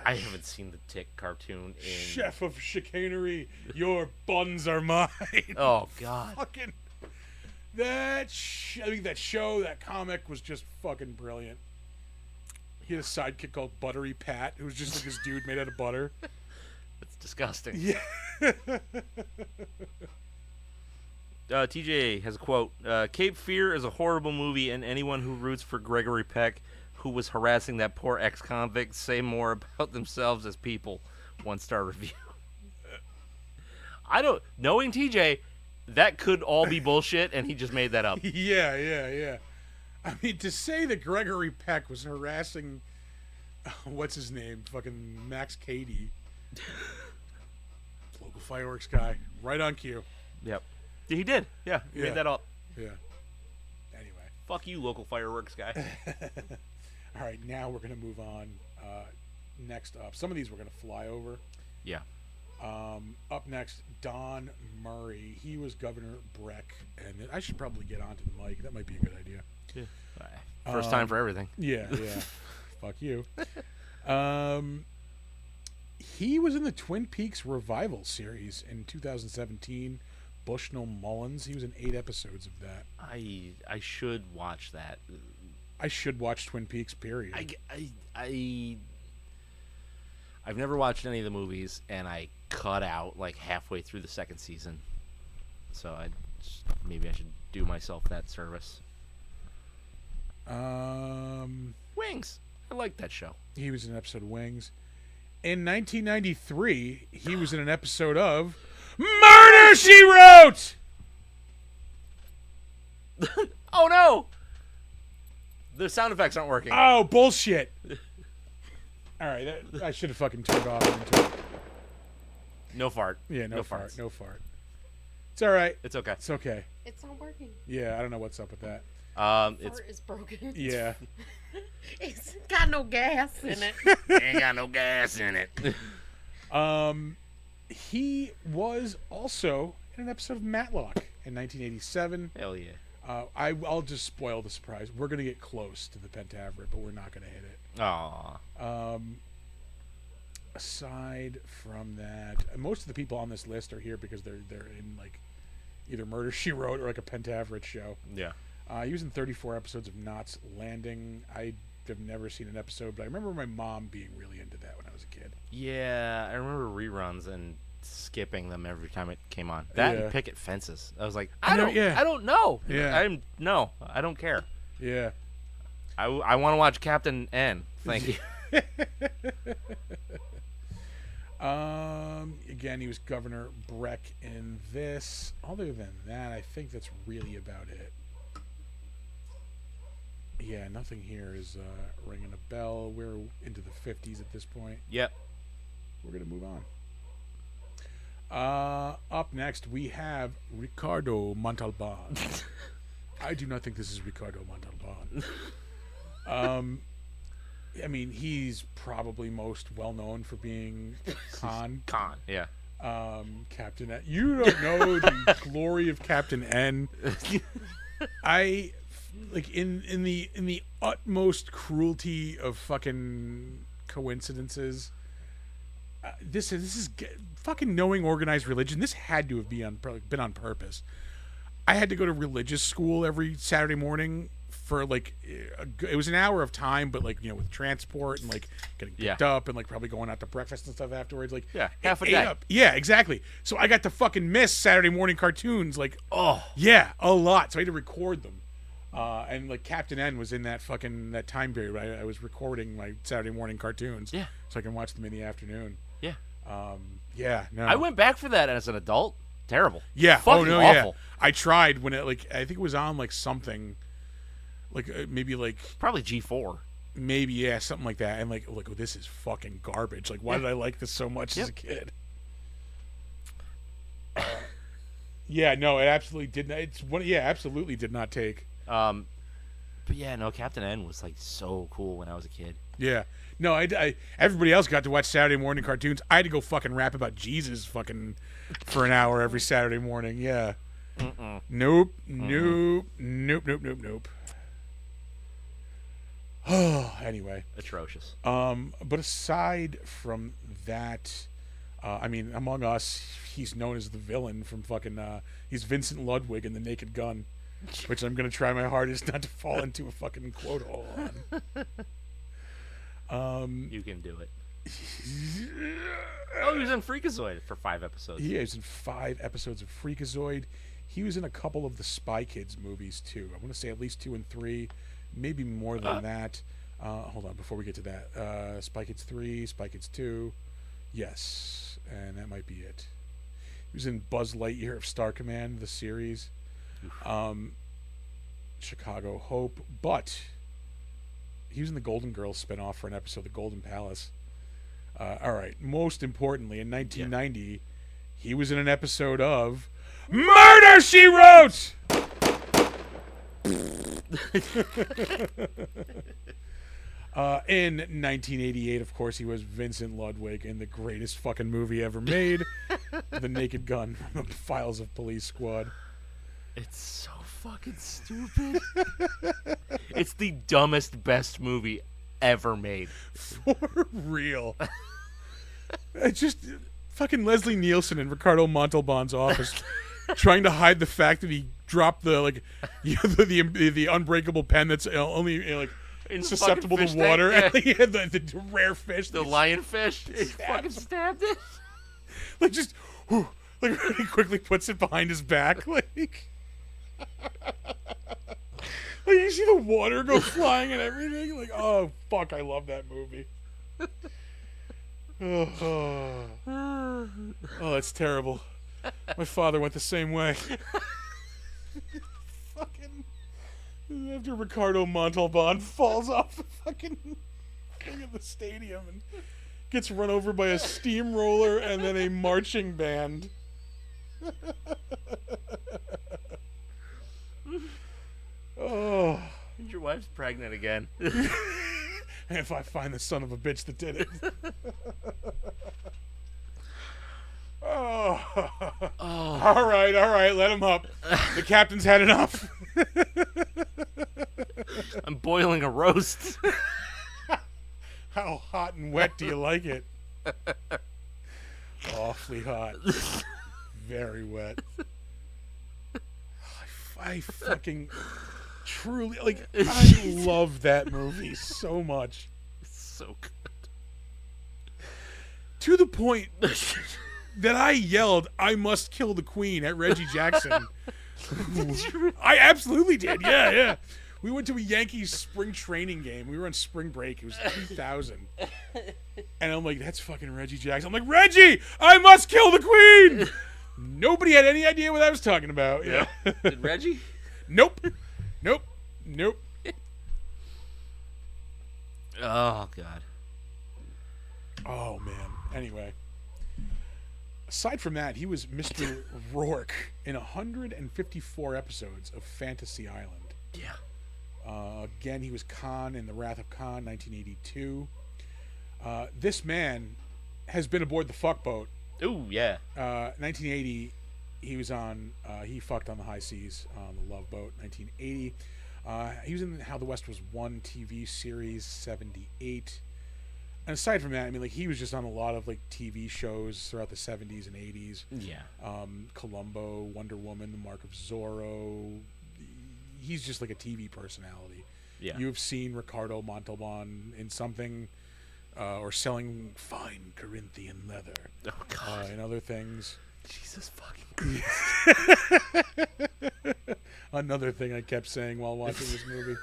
I haven't seen the Tick cartoon in. Chef of chicanery, your buns are mine. Oh god. Fucking I think that comic was just fucking brilliant. He had a sidekick called Buttery Pat, who was just like this dude made out of butter. That's disgusting. Yeah. TJ has a quote. Cape Fear is a horrible movie, and anyone who roots for Gregory Peck, who was harassing that poor ex-convict, say more about themselves as people. 1-star review. I don't knowing TJ, that could all be bullshit, and he just made that up. Yeah. I mean, to say that Gregory Peck was harassing, what's his name, fucking Max Cady, local fireworks guy, right on cue. Yep. He did. Yeah, he made that up. Yeah. Anyway. Fuck you, local fireworks guy. All right, now we're going to move on. Next up, some of these we're going to fly over. Yeah. Up next, Don Murray. He was Governor Breck, and I should probably get onto the mic. That might be a good idea. Yeah. First time for everything. Yeah. Fuck you. He was in the Twin Peaks revival series in 2017. Bushnell Mullins. He was in 8 episodes of that. I should watch that. I should watch Twin Peaks. Period. I've never watched any of the movies, and I cut out like halfway through the second season. So maybe I should do myself that service. Wings. I like that show. He was in an episode of Wings. In 1993, he was in an episode of Murder, She Wrote! Oh, no! The sound effects aren't working. Oh, bullshit. All right, I should have fucking turned off into it. No fart. Yeah, no fart. farts. No fart. It's all right. It's okay. It's okay. It's not working. Yeah, I don't know what's up with that. It's Fart is broken. Yeah. It's got no gas in it. ain't got no gas in it. He was also in an episode of Matlock in 1987. Hell yeah. I'll just spoil the surprise. We're going to get close to the Pentaveret, but we're not going to hit it. Aw. Aside from that, most of the people on this list are here because they're in like either Murder, She Wrote or like a Pentaveret show. Yeah. He was in 34 episodes of Knots Landing. I have never seen an episode, but I remember my mom being really into that when I was a kid. Yeah, I remember reruns and skipping them every time it came on. That Yeah. and Picket Fences. I was like, I I know, don't know. Yeah. I don't care. Yeah. I want to watch Captain N. Thank you. Again, he was Governor Breck in this. Other than that, I think that's really about it. Yeah, nothing here is ringing a bell. We're into the 50s at this point. Yep. We're going to move on. Up next, we have Ricardo Montalban. I do not think this is Ricardo Montalban. I mean, he's probably most well known for being Khan. Yeah. Captain N. You don't know the glory of Captain N. I like in the utmost cruelty of fucking coincidences. This is fucking knowing organized religion. This had to have been on purpose. I had to go to religious school every Saturday morning for like it was an hour of time, but like, you know, with transport and like getting picked up and like probably going out to breakfast and stuff afterwards, like half a day. Yeah, exactly. So I got to fucking miss Saturday morning cartoons, like a lot. So I had to record them, and like Captain N was in that time period. Right? I was recording my Saturday morning cartoons, so I can watch them in the afternoon. No, I went back for that as an adult. Terrible. Yeah. Fucking awful. Yeah. I tried when it I think it was on like something. Like maybe like probably G4, maybe something like that, and like oh, this is fucking garbage. Like, why did I like this so much as a kid? No, it absolutely did not. Absolutely did not take. But no, Captain N was like so cool when I was a kid. Yeah, no, I everybody else got to watch Saturday morning cartoons. I had to go fucking rap about Jesus fucking for an hour every Saturday morning. Yeah. Nope. Anyway, atrocious. But aside from that, I mean, Among Us, he's known as the villain from fucking. He's Vincent Ludwig in The Naked Gun, which I'm gonna try my hardest not to fall into a fucking quote hole on. You can do it. Oh, he was in Freakazoid for 5 episodes. Yeah, he was in 5 episodes of Freakazoid. He was in a couple of the Spy Kids movies too. I want to say at least 2 and 3. Maybe more than that. Hold on, before we get to that. Spy Kids 3, Spy Kids 2. Yes, and that might be it. was in Buzz Lightyear of Star Command, the series. Chicago Hope. But he was in the Golden Girls spinoff for an episode of The Golden Palace. All right. Most importantly, in 1990, he was in an episode of Murder, She Wrote! In 1988, of course, he was Vincent Ludwig in the greatest fucking movie ever made, The Naked Gun from the Files of Police Squad. It's so fucking stupid. It's the dumbest, best movie ever made. For real. It's just fucking Leslie Nielsen in Ricardo Montalban's office trying to hide the fact that he dropped the the unbreakable pen that's only susceptible to water. Tank, And he had the rare fish, the lionfish. He fucking stabbed it. He quickly puts it behind his back, like you see the water go flying and everything. Like, oh fuck, I love that movie. Oh, that's terrible. My father went the same way. Fucking after Ricardo Montalban falls off the fucking thing of the stadium and gets run over by a steamroller and then a marching band. Oh. Your wife's pregnant again. If I find the son of a bitch that did it. Oh. All right, let him up. The captain's had enough. I'm boiling a roast. How hot and wet do you like it? Awfully hot. Very wet. I fucking truly, like, I love that movie so much. It's so good. To the point that I yelled, "I must kill the Queen" at Reggie Jackson. I absolutely did. Yeah. We went to a Yankees spring training game. We were on spring break. It was 2000. And I'm like, that's fucking Reggie Jackson. I'm like, Reggie, I must kill the Queen. Nobody had any idea what I was talking about. Yeah. Did Reggie? Nope. Oh, God. Oh, man. Anyway. Aside from that, he was Mr. Rourke in 154 episodes of Fantasy Island. Yeah. Again, he was Khan in The Wrath of Khan, 1982. This man has been aboard the fuck boat. Ooh, yeah. 1980, he was on, he fucked on the high seas on the Love Boat, 1980. He was in How the West Was Won TV series, 78. And aside from that, I mean, like, he was just on a lot of, like, TV shows throughout the 70s and 80s. Yeah. Columbo, Wonder Woman, The Mark of Zorro. He's just like a TV personality. Yeah. You've seen Ricardo Montalban in something, or selling fine Corinthian leather. Oh, God. And other things. Jesus fucking Christ. Another thing I kept saying while watching this movie.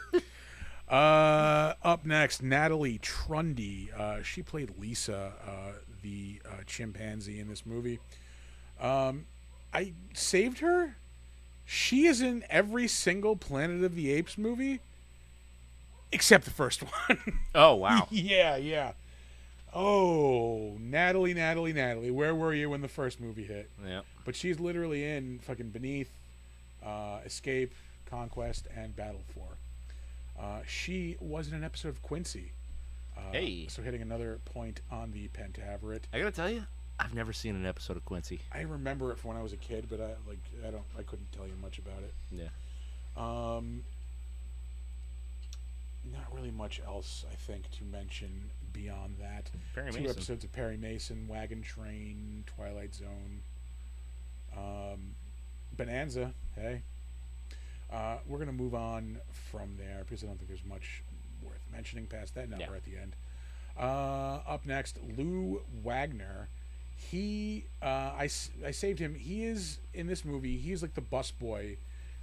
Up next, Natalie Trundy. She played Lisa, the chimpanzee in this movie. I saved her. She is in every single Planet of the Apes movie except the first one. Oh, wow. Yeah. Oh, Natalie. Where were you when the first movie hit? Yeah. But she's literally in fucking Beneath, Escape, Conquest, and Battle for. She was in an episode of Quincy. Hey. So hitting another point on the Pentaveret. I gotta tell you, I've never seen an episode of Quincy. I remember it from when I was a kid, but I couldn't tell you much about it. Yeah. Not really much else, I think, to mention beyond that. Perry Two Mason. episodes of Perry Mason, Wagon Train, Twilight Zone, Bonanza. Hey, we're gonna move on from there because I don't think there's much worth mentioning past that. Now we're at the end. Up next, Lou Wagner. He, I saved him. He is in this movie. He's like the busboy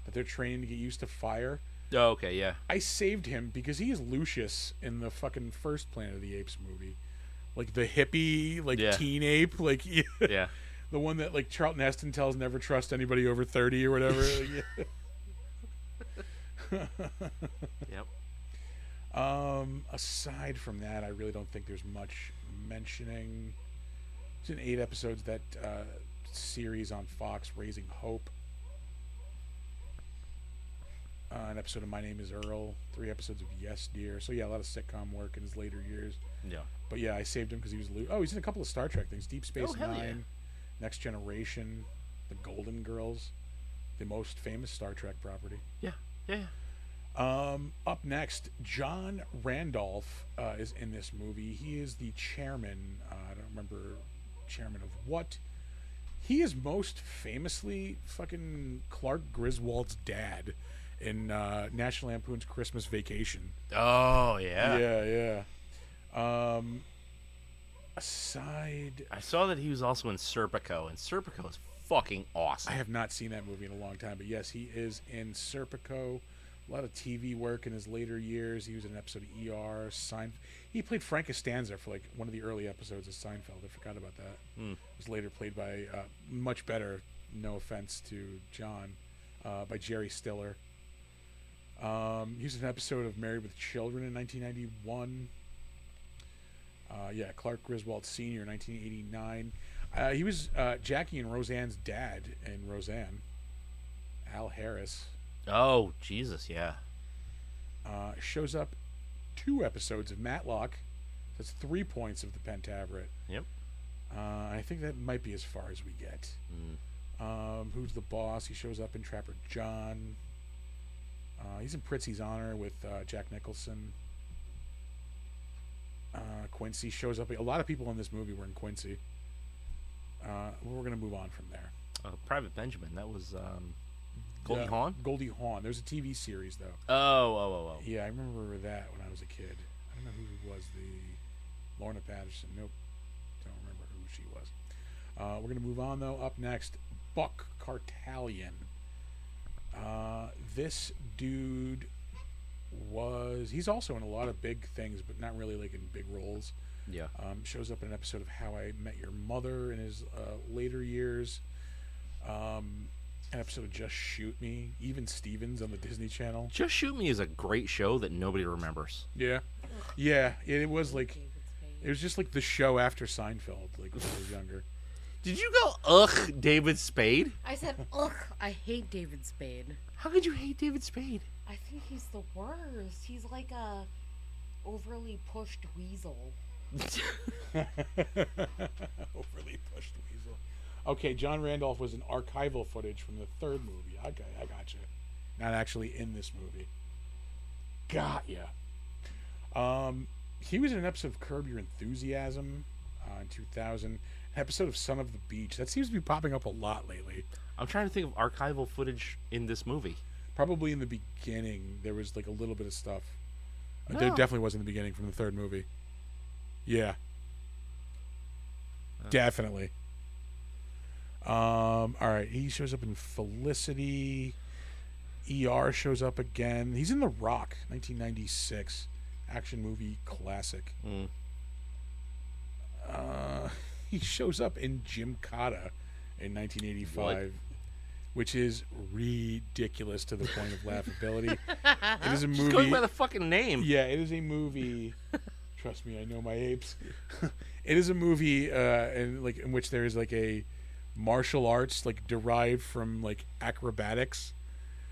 that they're training to get used to fire. Oh, okay, yeah. I saved him because he is Lucius in the fucking first Planet of the Apes movie, like the hippie, like teen ape, like Yeah. The one that like Charlton Heston tells never trust anybody over 30 or whatever. Yep. Aside from that, I really don't think there's much mentioning. It's in 8 episodes, that series on Fox, Raising Hope. An episode of My Name is Earl. 3 episodes of Yes Dear. So yeah, a lot of sitcom work in his later years. Yeah. But yeah, I saved him because he was he's in a couple of Star Trek things. Deep Space hell Nine, yeah. Next Generation, The Golden Girls, the most famous Star Trek property. Yeah. Yeah. Up next, John Randolph is in this movie. He is the chairman. I don't remember chairman of what. He is most famously fucking Clark Griswold's dad in National Lampoon's Christmas Vacation. Oh yeah. Yeah. Aside, I saw that he was also in Serpico, and Serpico is fucking awesome. I have not seen that movie in a long time, but yes, he is in Serpico. A lot of TV work in his later years. He was in an episode of ER. He played Frank Costanza for like one of the early episodes of Seinfeld. I forgot about that. Was later played by much better. No offense to John, by Jerry Stiller. He was in an episode of Married with Children in 1991. Clark Griswold Sr. 1989. He was Jackie and Roseanne's dad in Roseanne. Al Harris. Oh Jesus, yeah. Shows up 2 episodes of Matlock. That's 3 points of the Pentaveret. Yep. I think that might be as far as we get. Who's the boss? He shows up in Trapper John. He's in Pritzi's Honor with Jack Nicholson. Quincy shows up. A lot of people in this movie were in Quincy. We're going to move on from there. Private Benjamin. That was Goldie Hawn? Goldie Hawn. There's a TV series, though. Oh. Yeah, I remember that when I was a kid. I don't know who was Lorna Patterson. Nope. Don't remember who she was. We're going to move on, though. Up next, Buck Cartalian. This dude he's also in a lot of big things, but not really like in big roles. Yeah. Shows up in an episode of How I Met Your Mother in his later years. An episode of Just Shoot Me. Even Stevens on the Disney Channel. Just Shoot Me is a great show that nobody remembers. Yeah. It was like, it was just like the show after Seinfeld, like when I was younger. Did you go, ugh, David Spade? I said, ugh, I hate David Spade. How could you hate David Spade? I think he's the worst. He's like a overly pushed weasel. Overly pushed weasel. Okay, John Randolph was in archival footage from the 3rd movie. Okay, I got you. Not actually in this movie. Got ya. He was in an episode of Curb Your Enthusiasm in 2000. An episode of Son of the Beach. That seems to be popping up a lot lately. I'm trying to think of archival footage in this movie. Probably in the beginning, there was like a little bit of stuff. No. There definitely was in the beginning from the 3rd movie. Yeah. Definitely. All right. He shows up in Felicity. ER shows up again. He's in The Rock, 1996. Action movie classic. He shows up in Gymkata in 1985. Which is ridiculous to the point of laughability. It is a movie. Just going by the fucking name. Yeah, it is a movie. Trust me, I know my apes. It is a movie, in which there is like a martial arts like derived from like acrobatics.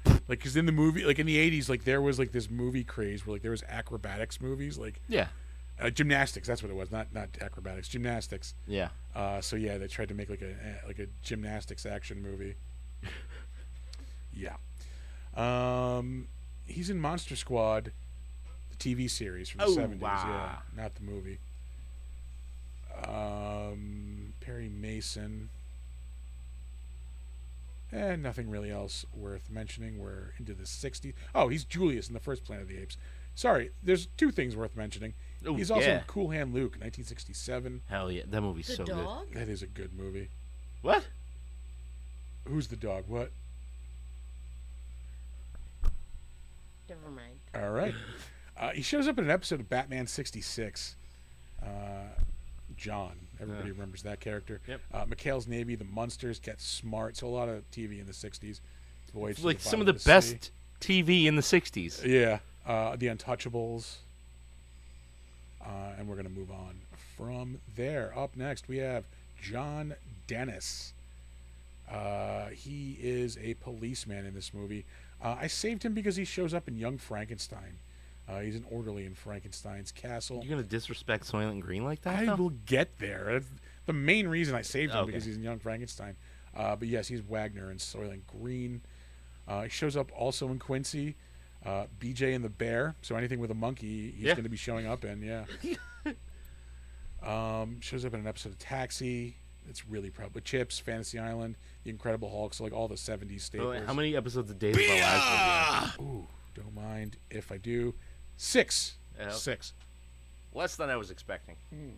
Like, because in the movie, like in the 80s, like there was like this movie craze where like there was acrobatics movies, like gymnastics. That's what it was, not acrobatics, gymnastics. Yeah. So yeah, they tried to make like a gymnastics action movie. Yeah. He's in Monster Squad, the TV series from the 70s. Wow. Yeah, not the movie. Perry Mason. Nothing really else worth mentioning. We're into the 60s. Oh, he's Julius in the first Planet of the Apes. Sorry, there's 2 things worth mentioning. Ooh, he's also in Cool Hand Luke, 1967. Hell yeah, that movie's The so dog? good. That is a good movie. What? Who's the dog? What? Never mind. All right. He shows up in an episode of Batman 66. John. Everybody remembers that character. Yep. McHale's Navy, The Munsters, Get Smart. So a lot of TV in the 60s. Voyage to Like the some of Bottom the Sea. best TV in the 60s. Yeah. The Untouchables. And we're going to move on from there. Up next, we have John Dennis. He is a policeman in this movie. I saved him because he shows up in Young Frankenstein. He's an orderly in Frankenstein's castle. You're going to disrespect Soylent Green like that? I though? will get there. That's the main reason I saved him Okay. because he's in Young Frankenstein. But yes, he's Wagner in Soylent Green. He shows up also in Quincy. BJ and the Bear. So anything with a monkey, he's going to be showing up in. Yeah. Shows up in an episode of Taxi. It's really probably Chips, Fantasy Island, The Incredible Hulk. So like all the 70s staples. How many episodes of Days of Our Lives have you Ooh, don't mind if I do. 6. Yeah. 6. Less than I was expecting. And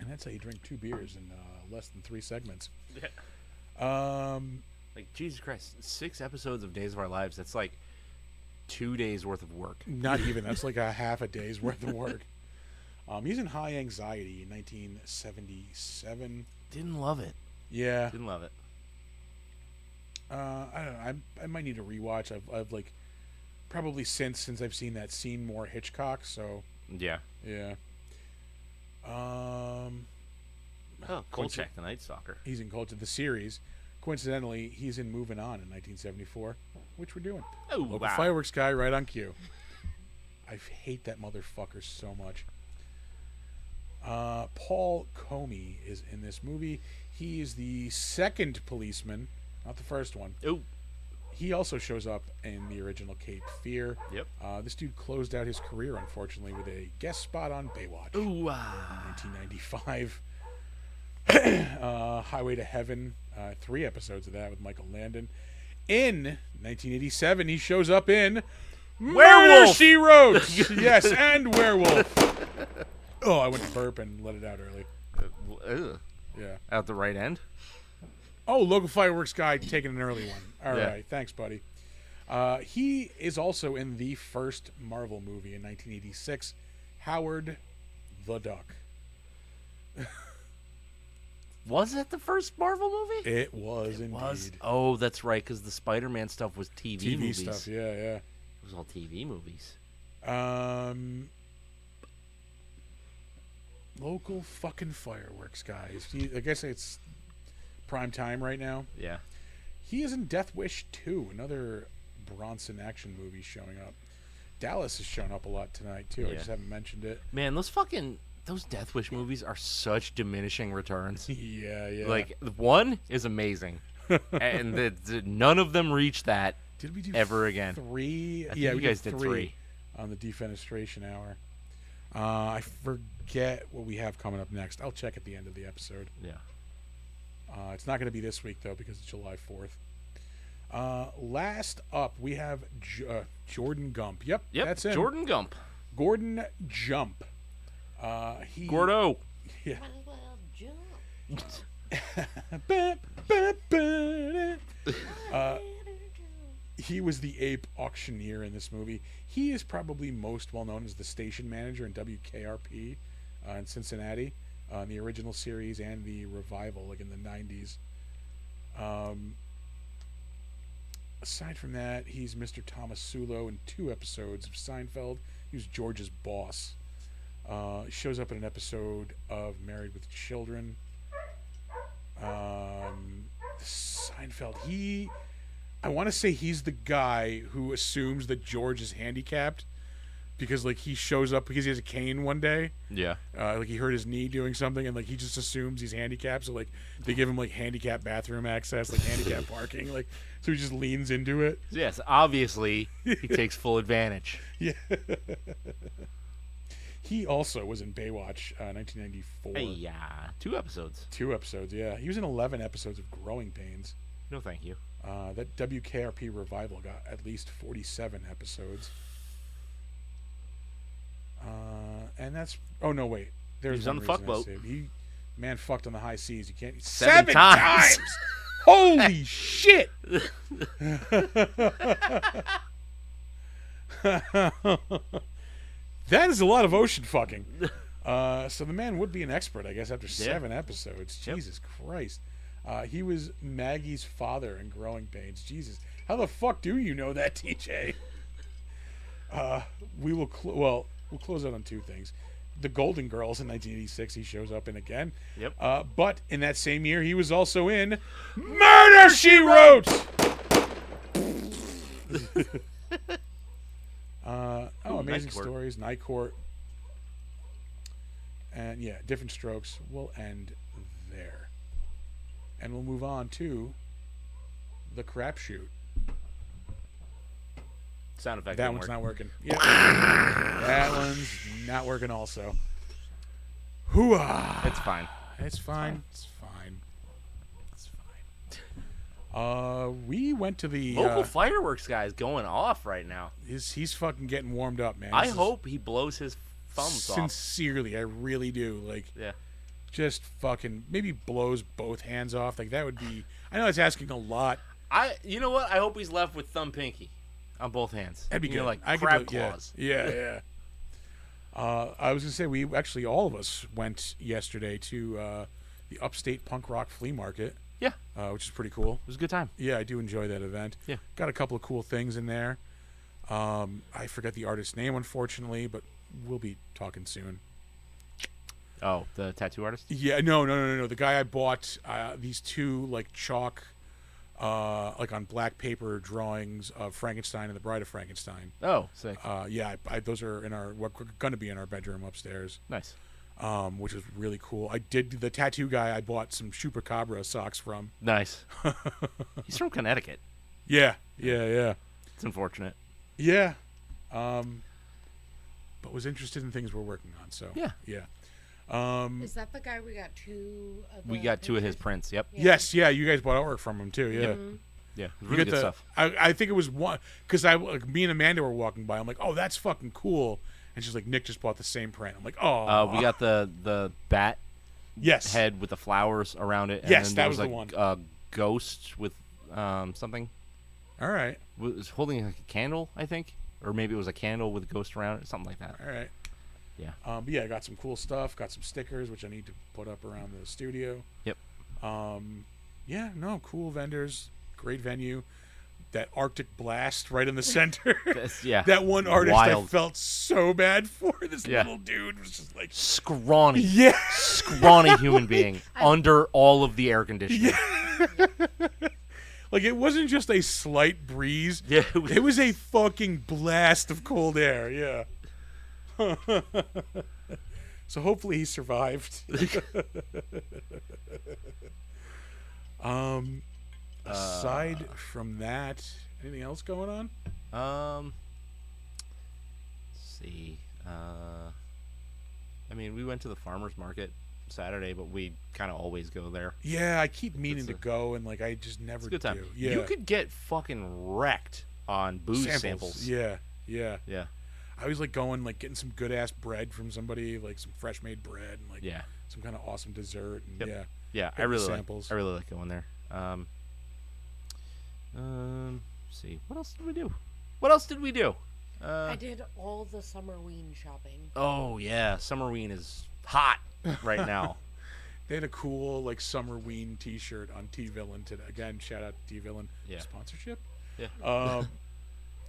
that's how you drink 2 beers in less than 3 segments. Like, Jesus Christ, 6 episodes of Days of Our Lives, that's like 2 days worth of work. Not even. That's like a half a day's worth of work. He's in High Anxiety in 1977. Didn't love it. Yeah. Didn't love it. I don't know. I might need to rewatch. I've like probably since I've seen that scene more Hitchcock. So Yeah. yeah. Oh, Kolchak, the Night Stalker. He's in Cult of the series. Coincidentally, he's in Moving On in 1974, which we're doing. Oh, Local wow. fireworks guy right on cue. I hate that motherfucker so much. Paul Comey is in this movie. He is the second policeman, not the first one. Oh, He also shows up in the original Cape Fear. Yep. This dude closed out his career, unfortunately, with a guest spot on Baywatch. ooh, 1995. Highway to Heaven, 3 episodes of that with Michael Landon. In 1987, he shows up in Murder, Werewolf! She Wrote. Yes, and Werewolf. Oh, I went to burp and let it out early. Yeah. Out the right end. Oh, local fireworks guy taking an early one. All right, Yeah. thanks, buddy. He is also in the first Marvel movie in 1986, Howard the Duck. Was it the first Marvel movie? It was indeed. Was. Oh, that's right, because the Spider-Man stuff was TV movies. stuff, yeah, It was all TV movies. yeah. Local fucking fireworks guys. I guess it's prime time right now. Yeah. He is in Death Wish 2, another Bronson action movie showing up. Dallas has shown up a lot tonight too. I Yeah. just haven't mentioned it. Man, those Death Wish movies are such diminishing returns. Yeah. Like, one is amazing, and none of them reach that Did we do ever again. 3? I think Yeah, you we guys did 3. on the defenestration hour. I forget what we have coming up next. I'll check at the end of the episode. Yeah. It's not going to be this week though because it's July 4th. Last up, we have Jordan Gump. Yep, that's him. Jordan Gump. Gordon Jump. He Gordo. Yeah. He was the ape auctioneer in this movie. He is probably most well known as the station manager in WKRP in Cincinnati, in the original series and the revival, like in the 90s. Aside from that, he's Mr. Thomas Sulo in 2 episodes of Seinfeld. He was George's boss. He shows up in an episode of Married with Children. Seinfeld. I want to say he's the guy who assumes that George is handicapped because, like, he shows up because he has a cane one day. Yeah. Like, he hurt his knee doing something, and, like, he just assumes he's handicapped. So, like, they give him, like, handicapped bathroom access, like, handicapped parking. Like, so he just leans into it. Yes, obviously, he takes full advantage. Yeah. He also was in Baywatch, 1994. Hey, yeah. 2 episodes. 2 episodes, yeah. He was in 11 episodes of Growing Pains. No, thank you. That WKRP revival got at least 47 episodes. And that's... Oh, no, wait. There's He was on one the reason I fuckboat. saved. He, man, fucked on the high seas. You can't... 7 times! Holy shit! That is a lot of ocean fucking. So the man would be an expert, I guess, after 7 episodes. Yep. Jesus Christ. He was Maggie's father in Growing Pains. Jesus. How the fuck do you know that, TJ? We'll close out on 2 things. The Golden Girls in 1986, he shows up in again. Yep. But in that same year, he was also in Murder, She Wrote! Amazing Night Court. Stories, Night Court. And yeah, Different Strokes. We'll end there. And we'll move on to The Crapshoot. Sound effect. That didn't one's work. not working. Yep. That one's not working also. Hooah! It's fine. It's fine. It's fine. It's fine. We went to the Local fireworks guy's going off right now. he's fucking getting warmed up, man. I This is- hope he blows his thumbs off. sincerely, I really do. Like, Yeah. just fucking maybe blows both hands off. Like, that would be. I know it's asking a lot. You know what? I hope he's left with thumb pinky on both hands. That'd be You good. know, like I could crab go- yeah. claws. Yeah. I was gonna say we actually all of us went yesterday to the Upstate Punk Rock Flea Market. Yeah. Which is pretty cool. It was a good time. Yeah, I do enjoy that event. Yeah. Got a couple of cool things in there. I forget the artist's name, unfortunately, but we'll be talking soon. Oh, the tattoo artist? Yeah, no. The guy I bought these 2 like chalk, like on black paper drawings of Frankenstein and the Bride of Frankenstein. Oh, sick. Yeah, those are going to be in our bedroom upstairs. Nice. Which was really cool. I did the tattoo guy. I bought some Chupacabra socks from. Nice. He's from Connecticut. Yeah. It's unfortunate. Yeah. But was interested in things we're working on. So Yeah. Is that the guy we got 2 of the We got 2 of his pictures? prints. Yep. Yeah. Yes, yeah. You guys bought artwork from him too. Yeah. Yeah. You Really get good stuff. I think it was one because me and Amanda were walking by. I'm like, oh, that's fucking cool. And she's like, Nick just bought the same print. I'm like, oh. We got the bat yes. head with the flowers around it. And Yes, then that there was the like one. A ghost with something. All right. Was holding like a candle, I think, or maybe it was a candle with a ghost around it, something like that. All right. Yeah. But yeah, I got some cool stuff. Got some stickers, which I need to put up around the studio. Yep. Yeah, no, cool vendors, great venue. That Arctic Blast right in the center. Yeah. That one artist Wild. I felt so bad for. This Yeah. little dude was just like, Scrawny. yeah. Scrawny human being under all of the air conditioning. Like, it wasn't just a slight breeze. Yeah, It was a fucking blast of cold air. Yeah. So hopefully he survived. Aside from that, anything else going on? Let's see. I mean, we went to the farmers market Saturday, but we kind of always go there. Yeah, I keep meaning It's to go, and like I just never It's a good time. do. Yeah, You could get fucking wrecked on booze samples. Yeah. Yeah. I was like going, like getting some good ass bread from somebody, like some fresh made bread, and like Yeah. some kind of awesome dessert. And Yep. yeah, Yeah, I Get the really samples. like. I really like going there. Let's see, what else did we do? I did all the Summerween shopping. Oh yeah, Summerween is hot right now. they had a cool like Summerween T-shirt on T Villain today. Again, shout out to T Villain Yeah. sponsorship. Yeah.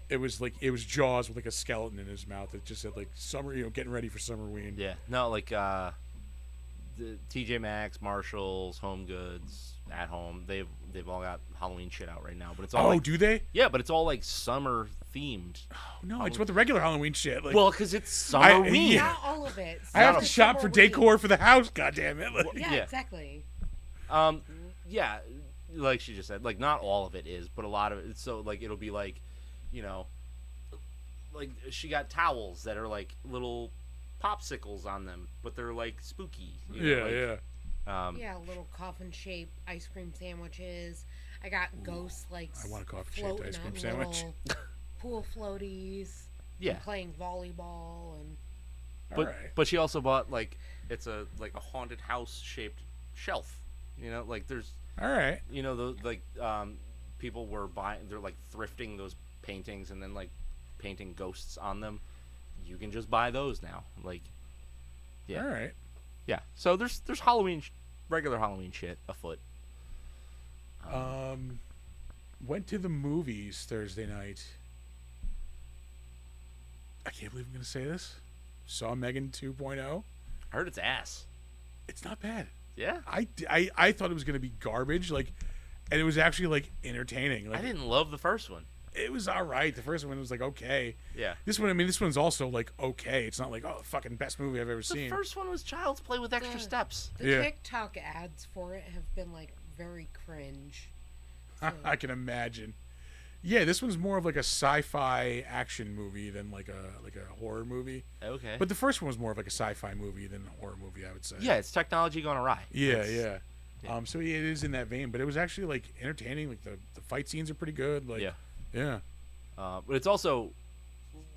It was Jaws with like a skeleton in his mouth. It just said like summer, getting ready for Summerween. Yeah. No, like the TJ Maxx, Marshalls, Home Goods, At Home. They've all got Halloween shit out right now, but it's all Oh, like, do they? yeah, but it's all like summer themed. Oh, no, it's about the regular Halloween shit. Like, Well, because it's Summerween. Yeah. Not all of it. I have Some to shop for Summerween. decor for the house. God damn it! Like, Yeah, Yeah. exactly. Yeah, like she just said, like not all of it is, but a lot of it. So like it'll be like, like she got towels that are like little popsicles on them, but they're like spooky. yeah. Yeah, little coffin-shaped ice cream sandwiches. I got ghosts like I want a coffin-shaped floating ice cream on sandwich. little pool floaties. Yeah. and playing volleyball and But Alright. but she also bought like it's a haunted house shaped shelf. Like there's All right. those like people were buying, they're like thrifting those paintings and then like painting ghosts on them. you can just buy those now. Like, yeah, All right. yeah. So there's Halloween, regular Halloween shit afoot. Went to the movies Thursday night. I can't believe I'm going to say this. Saw Megan 2.0. I heard it's ass. It's not bad. Yeah, I thought it was going to be garbage, like, and it was actually like entertaining. Like, I didn't love the first one. It was all right. The first one was like okay. Yeah. This one, I mean, this one's also like okay. It's not like the fucking best movie I've ever The seen. first one was Child's Play with extra steps. The Yeah. TikTok ads for it have been like very cringe. I can imagine. Yeah, this one's more of like a sci-fi action movie than like a horror movie. Okay. But the first one was more of like a sci-fi movie than a horror movie, I would say. yeah, it's technology gone awry. Yeah, It's- yeah. So yeah, it is in that vein, but it was actually like entertaining. Like the fight scenes are pretty good. Like Yeah. yeah. But it's also,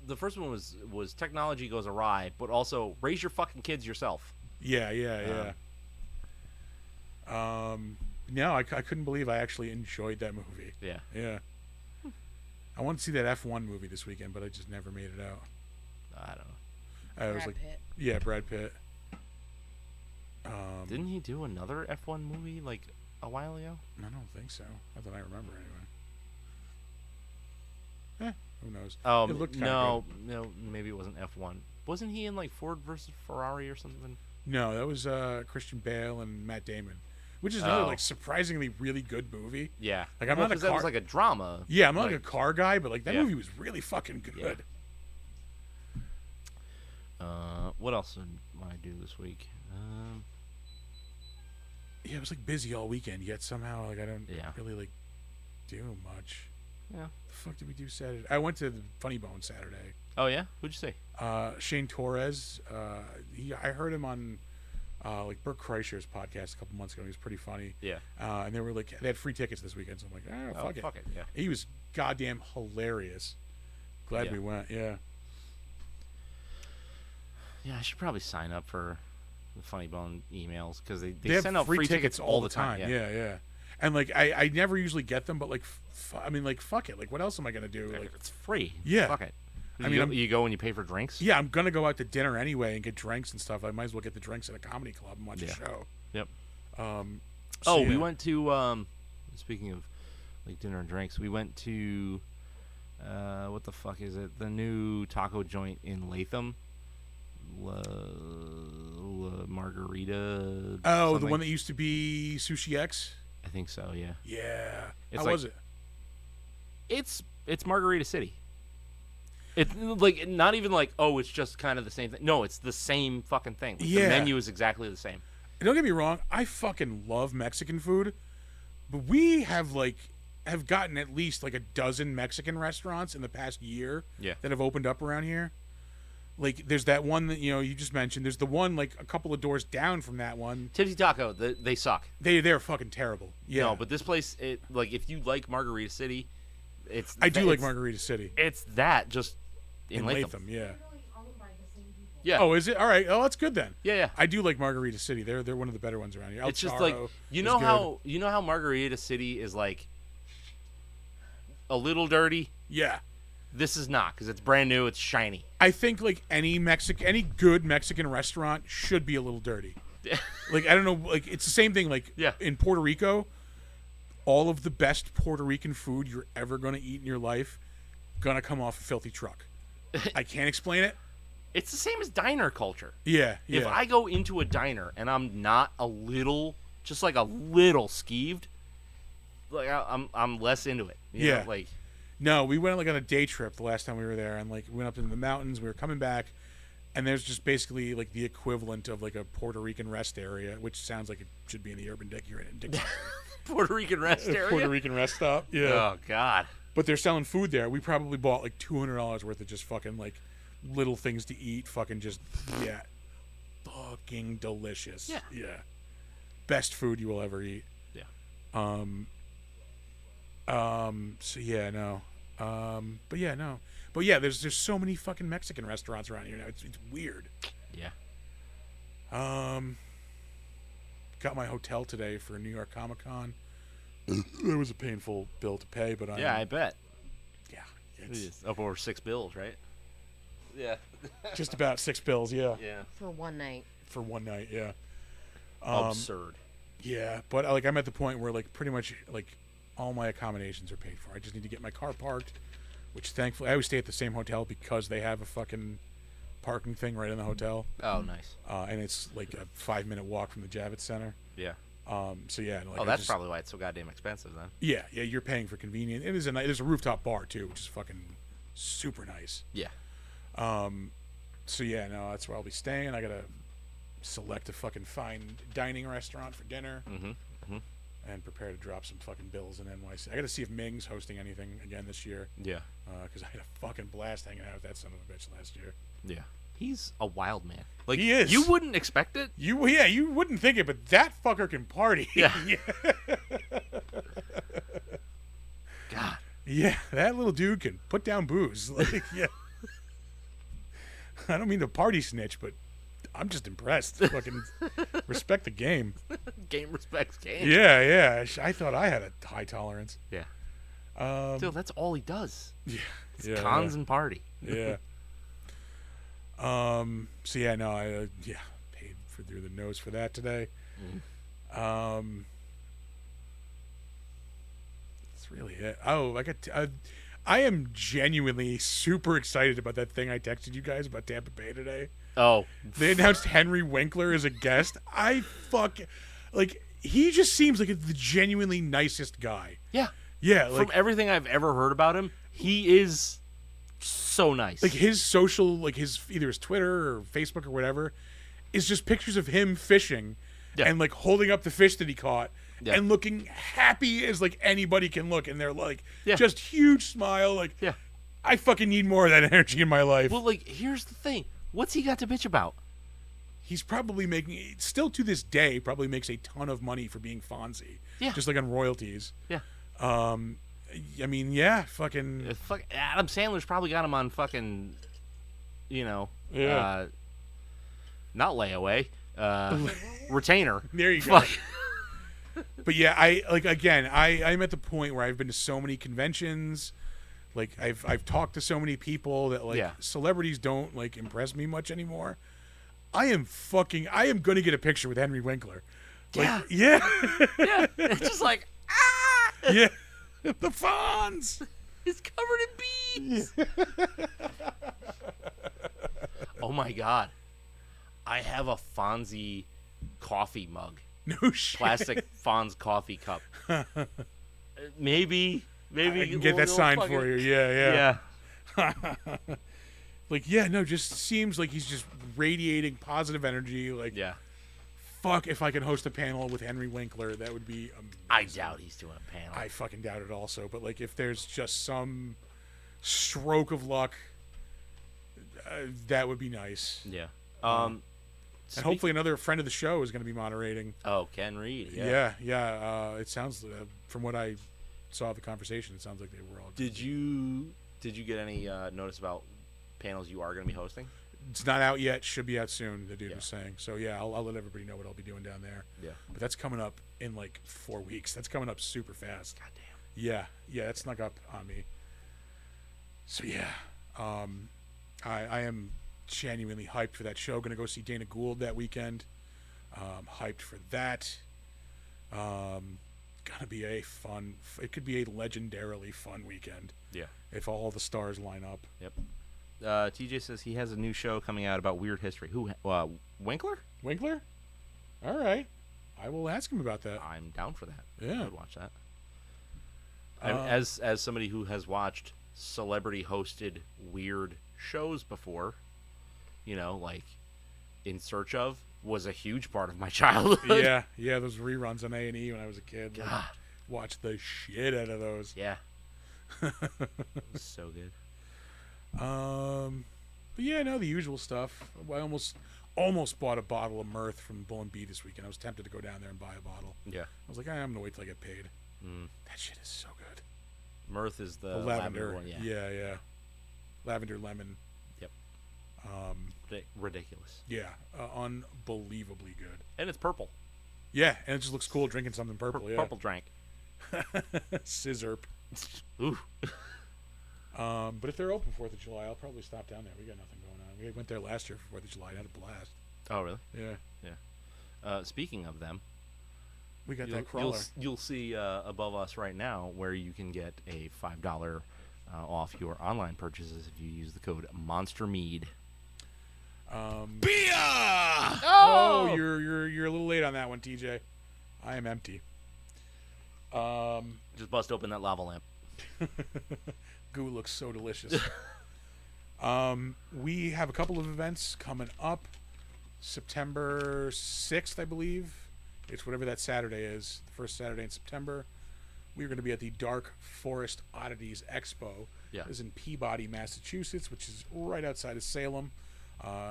the first one was technology goes awry, but also raise your fucking kids yourself. Yeah, yeah, yeah. No, I couldn't believe I actually enjoyed that movie. Yeah. Yeah. I want to see that F1 movie this weekend, but I just never made it out. I don't know. I was Brad like, Pitt. yeah, Brad Pitt. Didn't he do another F1 movie like a while ago? I don't think so. Not that I remember anyway. Who knows? It looked kinda no, maybe it wasn't F1. Wasn't he in like Ford versus Ferrari or something? No, that was Christian Bale and Matt Damon, which is another Oh. like surprisingly really good movie. Yeah. Like, I'm well, not a 'cause that was car- like a drama. Yeah, I'm not like Like- a car guy, but like that Yeah. movie was really fucking good. Yeah. What else did I do this week? Yeah, I was like busy all weekend, yet somehow like I don't Yeah. really like do much. Yeah. The fuck did we do Saturday? I went to the Funny Bone Saturday. Oh yeah. Who'd you say? Shane Torres. I heard him on like Burt Kreischer's podcast a couple months ago. He was pretty funny. Yeah. And they were like they had free tickets this weekend, so I'm like, Oh, fuck it. fuck it. Yeah. He was goddamn hilarious. Glad Yeah. we went. Yeah. Yeah, I should probably sign up for the Funny Bone emails because they have send out free tickets all the time. Yeah. Yeah. And like I never usually get them, but like I mean like fuck it. Like what else am I gonna do? Like It's free. Yeah. Fuck it. I mean, you go and you pay for drinks. yeah, I'm gonna go out to dinner anyway and get drinks and stuff. I might as well get the drinks at a comedy club and watch a Yeah. show. Yep. So, Oh, we yeah. went to. Speaking of like dinner and drinks, we went to. What the fuck is it? The new taco joint in Latham. Margarita. Oh, the something. one that used to be Sushi X. I think so. Yeah. Yeah. It's How like- was it? It's Margarita City. It's like not even like it's just kind of the same thing. No, it's the same fucking thing. Like, Yeah. The menu is exactly the same. Don't get me wrong, I fucking love Mexican food, but we have gotten at least like a dozen Mexican restaurants in the past year Yeah. that have opened up around here. Like there's that one that you just mentioned. There's the one like a couple of doors down from that one. Tipsy Taco, they suck. They're fucking terrible. Yeah. No, but this place, if you like Margarita City, I do like it's- Margarita City. It's that just in Latham. Latham, yeah. Yeah. Oh, is it? All right. Oh, that's good then. Yeah. I do like Margarita City. They're one of the better ones around here. El It's just Charro like is you know how Margarita City is like a little dirty. good. Yeah. This is not because it's brand new. It's shiny. I think like any good Mexican restaurant should be a little dirty. Like I don't know, like it's the same thing. Like Yeah. in Puerto Rico, all of the best Puerto Rican food you're ever gonna eat in your life, gonna come off a filthy truck. I can't explain it. It's the same as diner culture. Yeah, yeah. If I go into a diner and I'm not just like a little skeeved, like I'm less into it. You know, Yeah. like No, we went like on a day trip the last time we were there, and like we went up into the mountains. We were coming back, and there's just basically like the equivalent of like a Puerto Rican rest area, which sounds like it should be in the Urban Dictionary. Puerto Rican rest area. Puerto Rican rest stop. Yeah. Oh God. But they're selling food there. We probably bought like $200 worth of just fucking like little things to eat. Fucking just fucking delicious. Yeah. Yeah. Best food you will ever eat. Yeah. So yeah, no. But yeah, no. But yeah, there's so many fucking Mexican restaurants around here now. It's weird. Yeah. Got my hotel today for New York Comic Con. It was a painful bill to pay, but Yeah, I bet. yeah, It's up over $6 bills, right? Yeah. Just about $6, yeah. Yeah. For one night. For one night, yeah. Absurd. Yeah, but like I'm at the point where like pretty much like all my accommodations are paid for. I just need to get my car parked, which thankfully I always stay at the same hotel because they have a fucking parking thing right in the hotel. Oh, nice. And it's like a 5-minute walk from the Javits Center. Yeah. So yeah. Like Oh, that's probably why it's so goddamn expensive then. Yeah, you're paying for convenience. It is there's a rooftop bar too, which is fucking super nice. Yeah. So yeah, no, that's where I'll be staying. I gotta select a fucking fine dining restaurant for dinner. And prepare to drop some fucking bills in NYC. I gotta see if Ming's hosting anything again this year. Yeah. Because I had a fucking blast hanging out with that son of a bitch last year. Yeah. He's a wild man. Like, He is. You wouldn't expect it. You wouldn't think it, but that fucker can party. Yeah. God. Yeah, that little dude can put down booze. Like, yeah. I don't mean to party snitch, but I'm just impressed. Fucking respect the game. Game respects game. Yeah. I thought I had a high tolerance. Yeah. Dude, that's all he does. Yeah. It's cons and party. Yeah. So yeah, no, I paid for through the nose for that today. That's really it. Oh, I am genuinely super excited about that thing I texted you guys about Tampa Bay today. Oh. They announced Henry Winkler as a guest. He just seems like the genuinely nicest guy. Yeah. Yeah, From everything I've ever heard about him, he is so nice. Like his social, like either his Twitter or Facebook or whatever, is just pictures of him fishing and like holding up the fish that he caught and looking happy as like anybody can look, and they're like just huge smile. Like, I fucking need more of that energy in my life. Well, like, here's the thing: what's he got to bitch about? He's probably still to this day, probably makes a ton of money for being Fonzie. Yeah, just like on royalties. Yeah. I mean, fucking. Adam Sandler's probably got him on fucking, not layaway, retainer. There you go. But yeah, I'm at the point where I've been to so many conventions, like I've talked to so many people that like celebrities don't like impress me much anymore. I am gonna get a picture with Henry Winkler. Like, yeah. It's just like yeah. The Fonz! He's covered in beads! Oh my god. I have a Fonzie coffee mug. No shit. Plastic Fonz coffee cup. Maybe I can get that signed for you. Yeah. Just seems like he's just radiating positive energy. Like, fuck, if I could host a panel with Henry Winkler, that would be amazing. I doubt he's doing a panel. I fucking doubt it also. But, like, if there's just some stroke of luck, that would be nice. Yeah. And hopefully another friend of the show is going to be moderating. Oh, Ken Reed. Yeah. It sounds, from what I saw of the conversation, it sounds like they were all. Did you get any notice about panels you are going to be hosting? It's not out yet. Should be out soon, the dude was saying. So, yeah, I'll let everybody know what I'll be doing down there. Yeah. But that's coming up in, like, 4 weeks. That's coming up super fast. God damn. Yeah, that snuck up on me. So, yeah. I am genuinely hyped for that show. Going to go see Dana Gould that weekend. Hyped for that. Gonna be it could be a legendarily fun weekend. Yeah. If all the stars line up. Yep. TJ says he has a new show coming out about weird history. Who? Winkler? Winkler? All right. I will ask him about that. I'm down for that. Yeah. I would watch that. As somebody who has watched celebrity-hosted weird shows before, like In Search Of was a huge part of my childhood. Yeah, those reruns on A&E when I was a kid. God. Watched the shit out of those. Yeah. So good. But yeah, no, the usual stuff. I almost bought a bottle of Mirth from Bull and Bee this weekend. I was tempted to go down there and buy a bottle. Yeah. I was like, I'm gonna wait till I get paid. That shit is so good. Mirth is the lavender one. Yeah. Lavender lemon. Yep. Ridiculous. Yeah, unbelievably good. And it's purple. Yeah, and it just looks cool drinking something purple. Yeah. Purple drank. Scissor. Ooh. But if they're open 4th of July, I'll probably stop down there. We got nothing going on We went there last year for 4th of July. Had a blast. Oh, really? Yeah. Speaking of them, We got that crawler. you'll see above us right now where you can get a $5 off your online purchases if you use the code MonsterMead. Beer! Oh, you're a little late on that one, TJ. I am empty. Just bust open that lava lamp. Goo looks so delicious. We have a couple of events coming up. September 6th, I believe. It's whatever that Saturday is. The first Saturday in September. We're going to be at the Dark Forest Oddities Expo. Yeah. It's in Peabody, Massachusetts, which is right outside of Salem.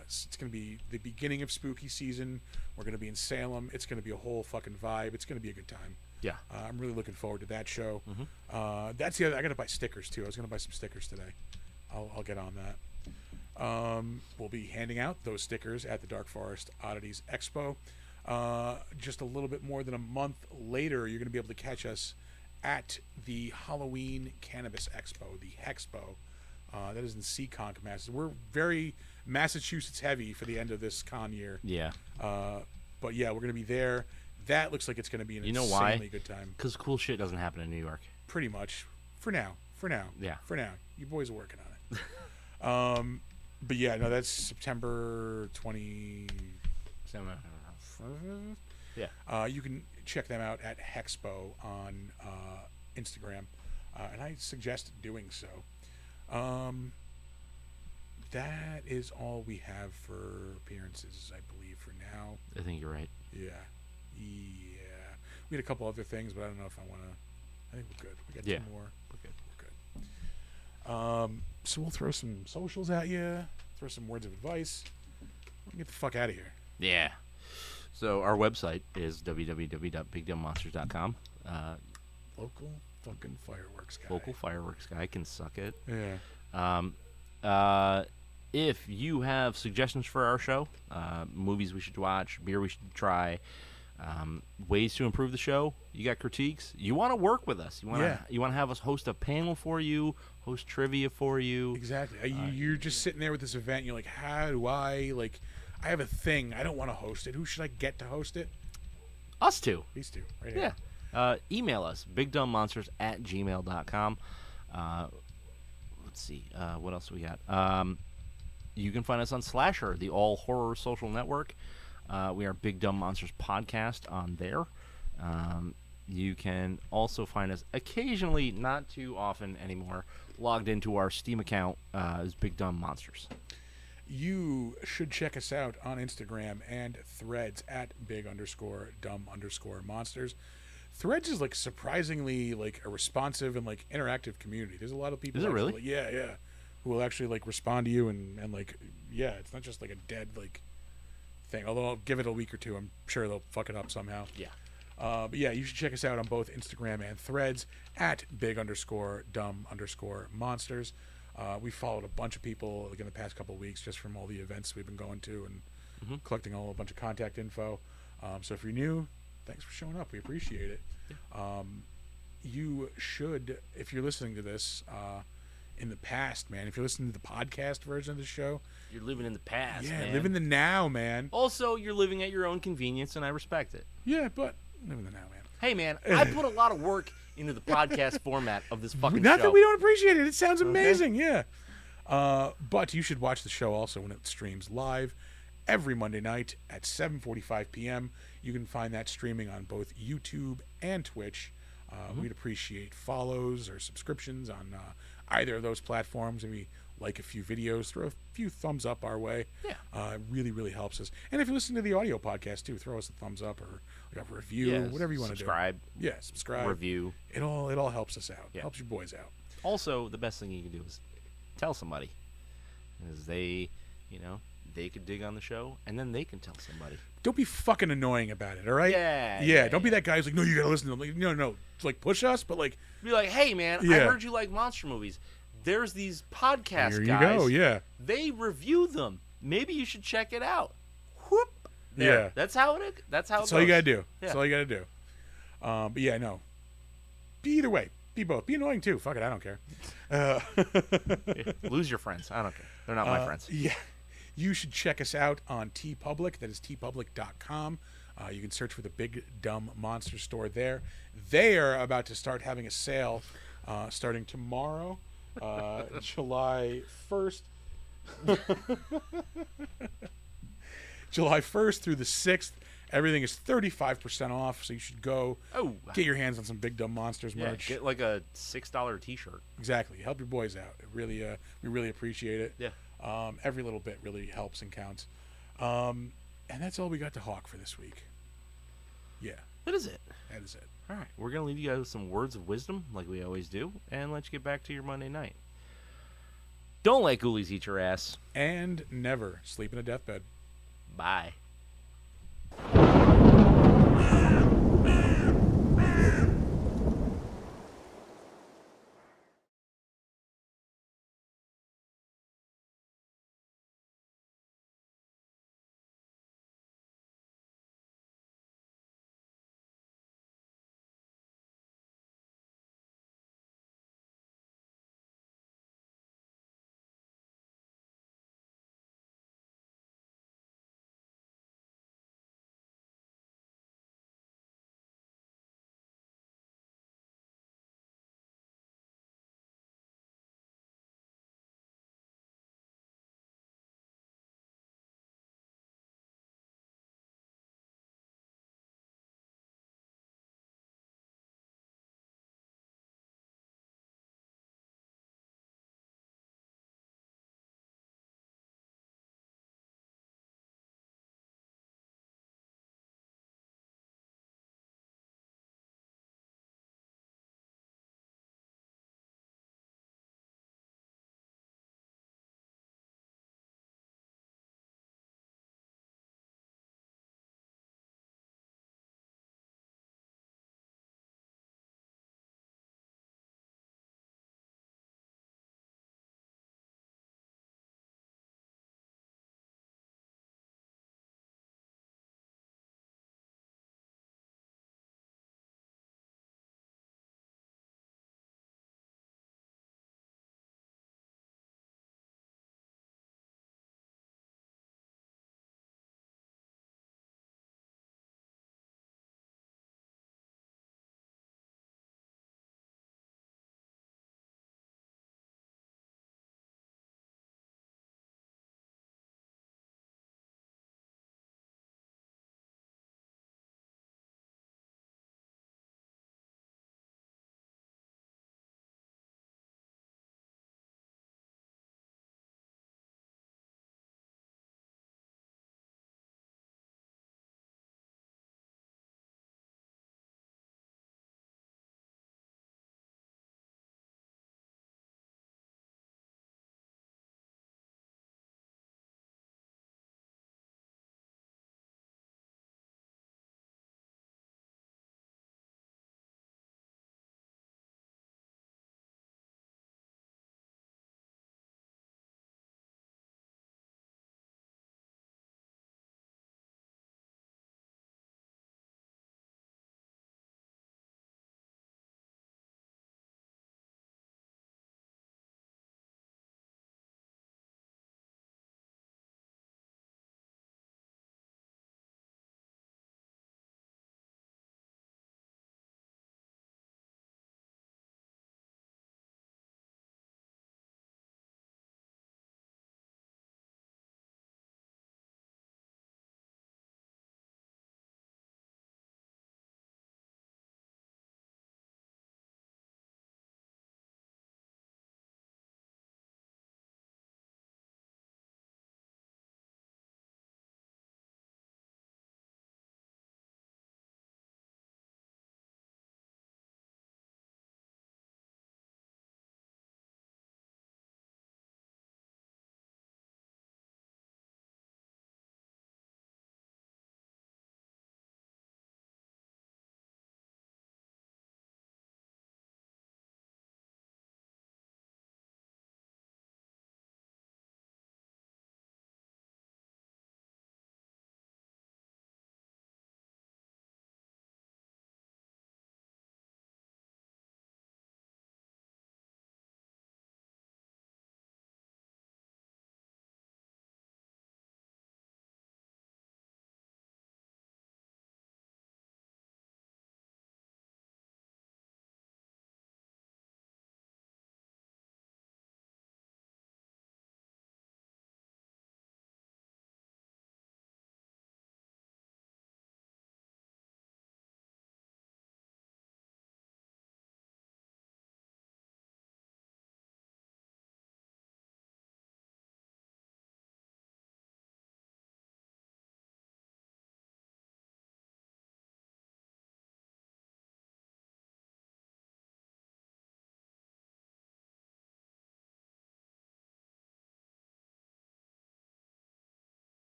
It's going to be the beginning of spooky season. We're going to be in Salem. It's going to be a whole fucking vibe. It's going to be a good time. Yeah. I'm really looking forward to that show. That's the other. I got to buy stickers too. I was going to buy some stickers today. I'll get on that. We'll be handing out those stickers at the Dark Forest Oddities Expo. Just a little bit more than a month later, you're going to be able to catch us at the Halloween Cannabis Expo, the Hexpo. That is in Seekonk, Massachusetts. We're very Massachusetts heavy for the end of this con year. Yeah. But yeah, we're going to be there. That looks like it's going to be an You know insanely why? good time. Because cool shit doesn't happen in New York. Pretty much. For now. Yeah. For now. You boys are working on it. But yeah, no, that's September 20. Yeah. You can check them out at Hexpo on Instagram, and I suggest doing so. That is all we have for appearances, I believe, for now. I think you're right. Yeah. We had a couple other things, but I don't know if I want to. I think we're good. We got two more. We're good. So we'll throw some socials at you, throw some words of advice. Get the fuck out of here. Yeah. So our website is www.bigdumbmonsters.com. Local fucking fireworks guy. Local fireworks guy can suck it. Yeah. If you have suggestions for our show, movies we should watch, beer we should try, ways to improve the show, you got critiques, you want to work with us, you want to have us host a panel for you, host trivia for you. Exactly. You're just sitting there with this event and you're like, how do I I have a thing, I don't want to host it, who should I get to host it? Us two. These two right here. Yeah. Email us bigdumbmonsters@gmail.com. Let's see, what else do we got? You can find us on Slasher, the all horror social network. We are Big Dumb Monsters Podcast on there. You can also find us occasionally, not too often anymore, logged into our Steam account as Big Dumb Monsters. You should check us out on Instagram and Threads at big_dumb_monsters. Threads is surprisingly a responsive and interactive community. There's a lot of people. Is it really? Who will actually respond to you and it's not just a dead thing. Although I'll give it a week or two, I'm sure they'll fuck it up somehow. Yeah. But yeah, you should check us out on both Instagram and Threads at big_dumb_monsters. We followed a bunch of people in the past couple of weeks just from all the events we've been going to and collecting a bunch of contact info. So if you're new, thanks for showing up. We appreciate it. You should, if you're listening to this in the past, man, if you're listening to the podcast version of the show, you're living in the past, man. Live in the now, man. Also, you're living at your own convenience, and I respect it. Yeah, but live in the now, man. Hey, man, I put a lot of work into the podcast format of this fucking Not show. that we don't appreciate it. It sounds amazing, yeah. But you should watch the show also when it streams live every Monday night at 7:45 p.m. You can find that streaming on both YouTube and Twitch. We'd appreciate follows or subscriptions on either of those platforms. Maybe like a few videos, throw a few thumbs up our way. Yeah. It really, really helps us. And if you listen to the audio podcast too, throw us a thumbs up or a review, whatever you want to do. Subscribe. Yeah, subscribe. Review. It all helps us out. Yeah. Helps your boys out. Also, the best thing you can do is tell somebody. Because they could dig on the show, and then they can tell somebody. Don't be fucking annoying about it, all right? Yeah. Don't be that guy who's no, you gotta listen to them. No. Push us, but Be like, hey, man, I heard you like monster movies. There's these podcast here you guys. go, yeah. They review them. Maybe you should check it out. Whoop. There. Yeah. That's how it That's goes. all you gotta do. Yeah. That's all you gotta do. But yeah, no. Be either way. Be both. Be annoying too. Fuck it, I don't care. Lose your friends. I don't care. They're not my friends. Yeah. you should check us out on TeePublic. That is tpublic.com. You can search for the Big Dumb Monster Store there. They are about to start having a sale starting tomorrow, July 1st. July 1st through the 6th. Everything is 35% off, so you should go get your hands on some Big Dumb Monsters merch. Get like a $6 T-shirt. Exactly. Help your boys out. It really, we really appreciate it. Yeah. Every little bit really helps and counts. And that's all we got to hawk for this week. Yeah. That is it. That is it. All right. We're going to leave you guys with some words of wisdom, like we always do, and let you get back to your Monday night. Don't let ghoulies eat your ass. And never sleep in a deathbed. Bye.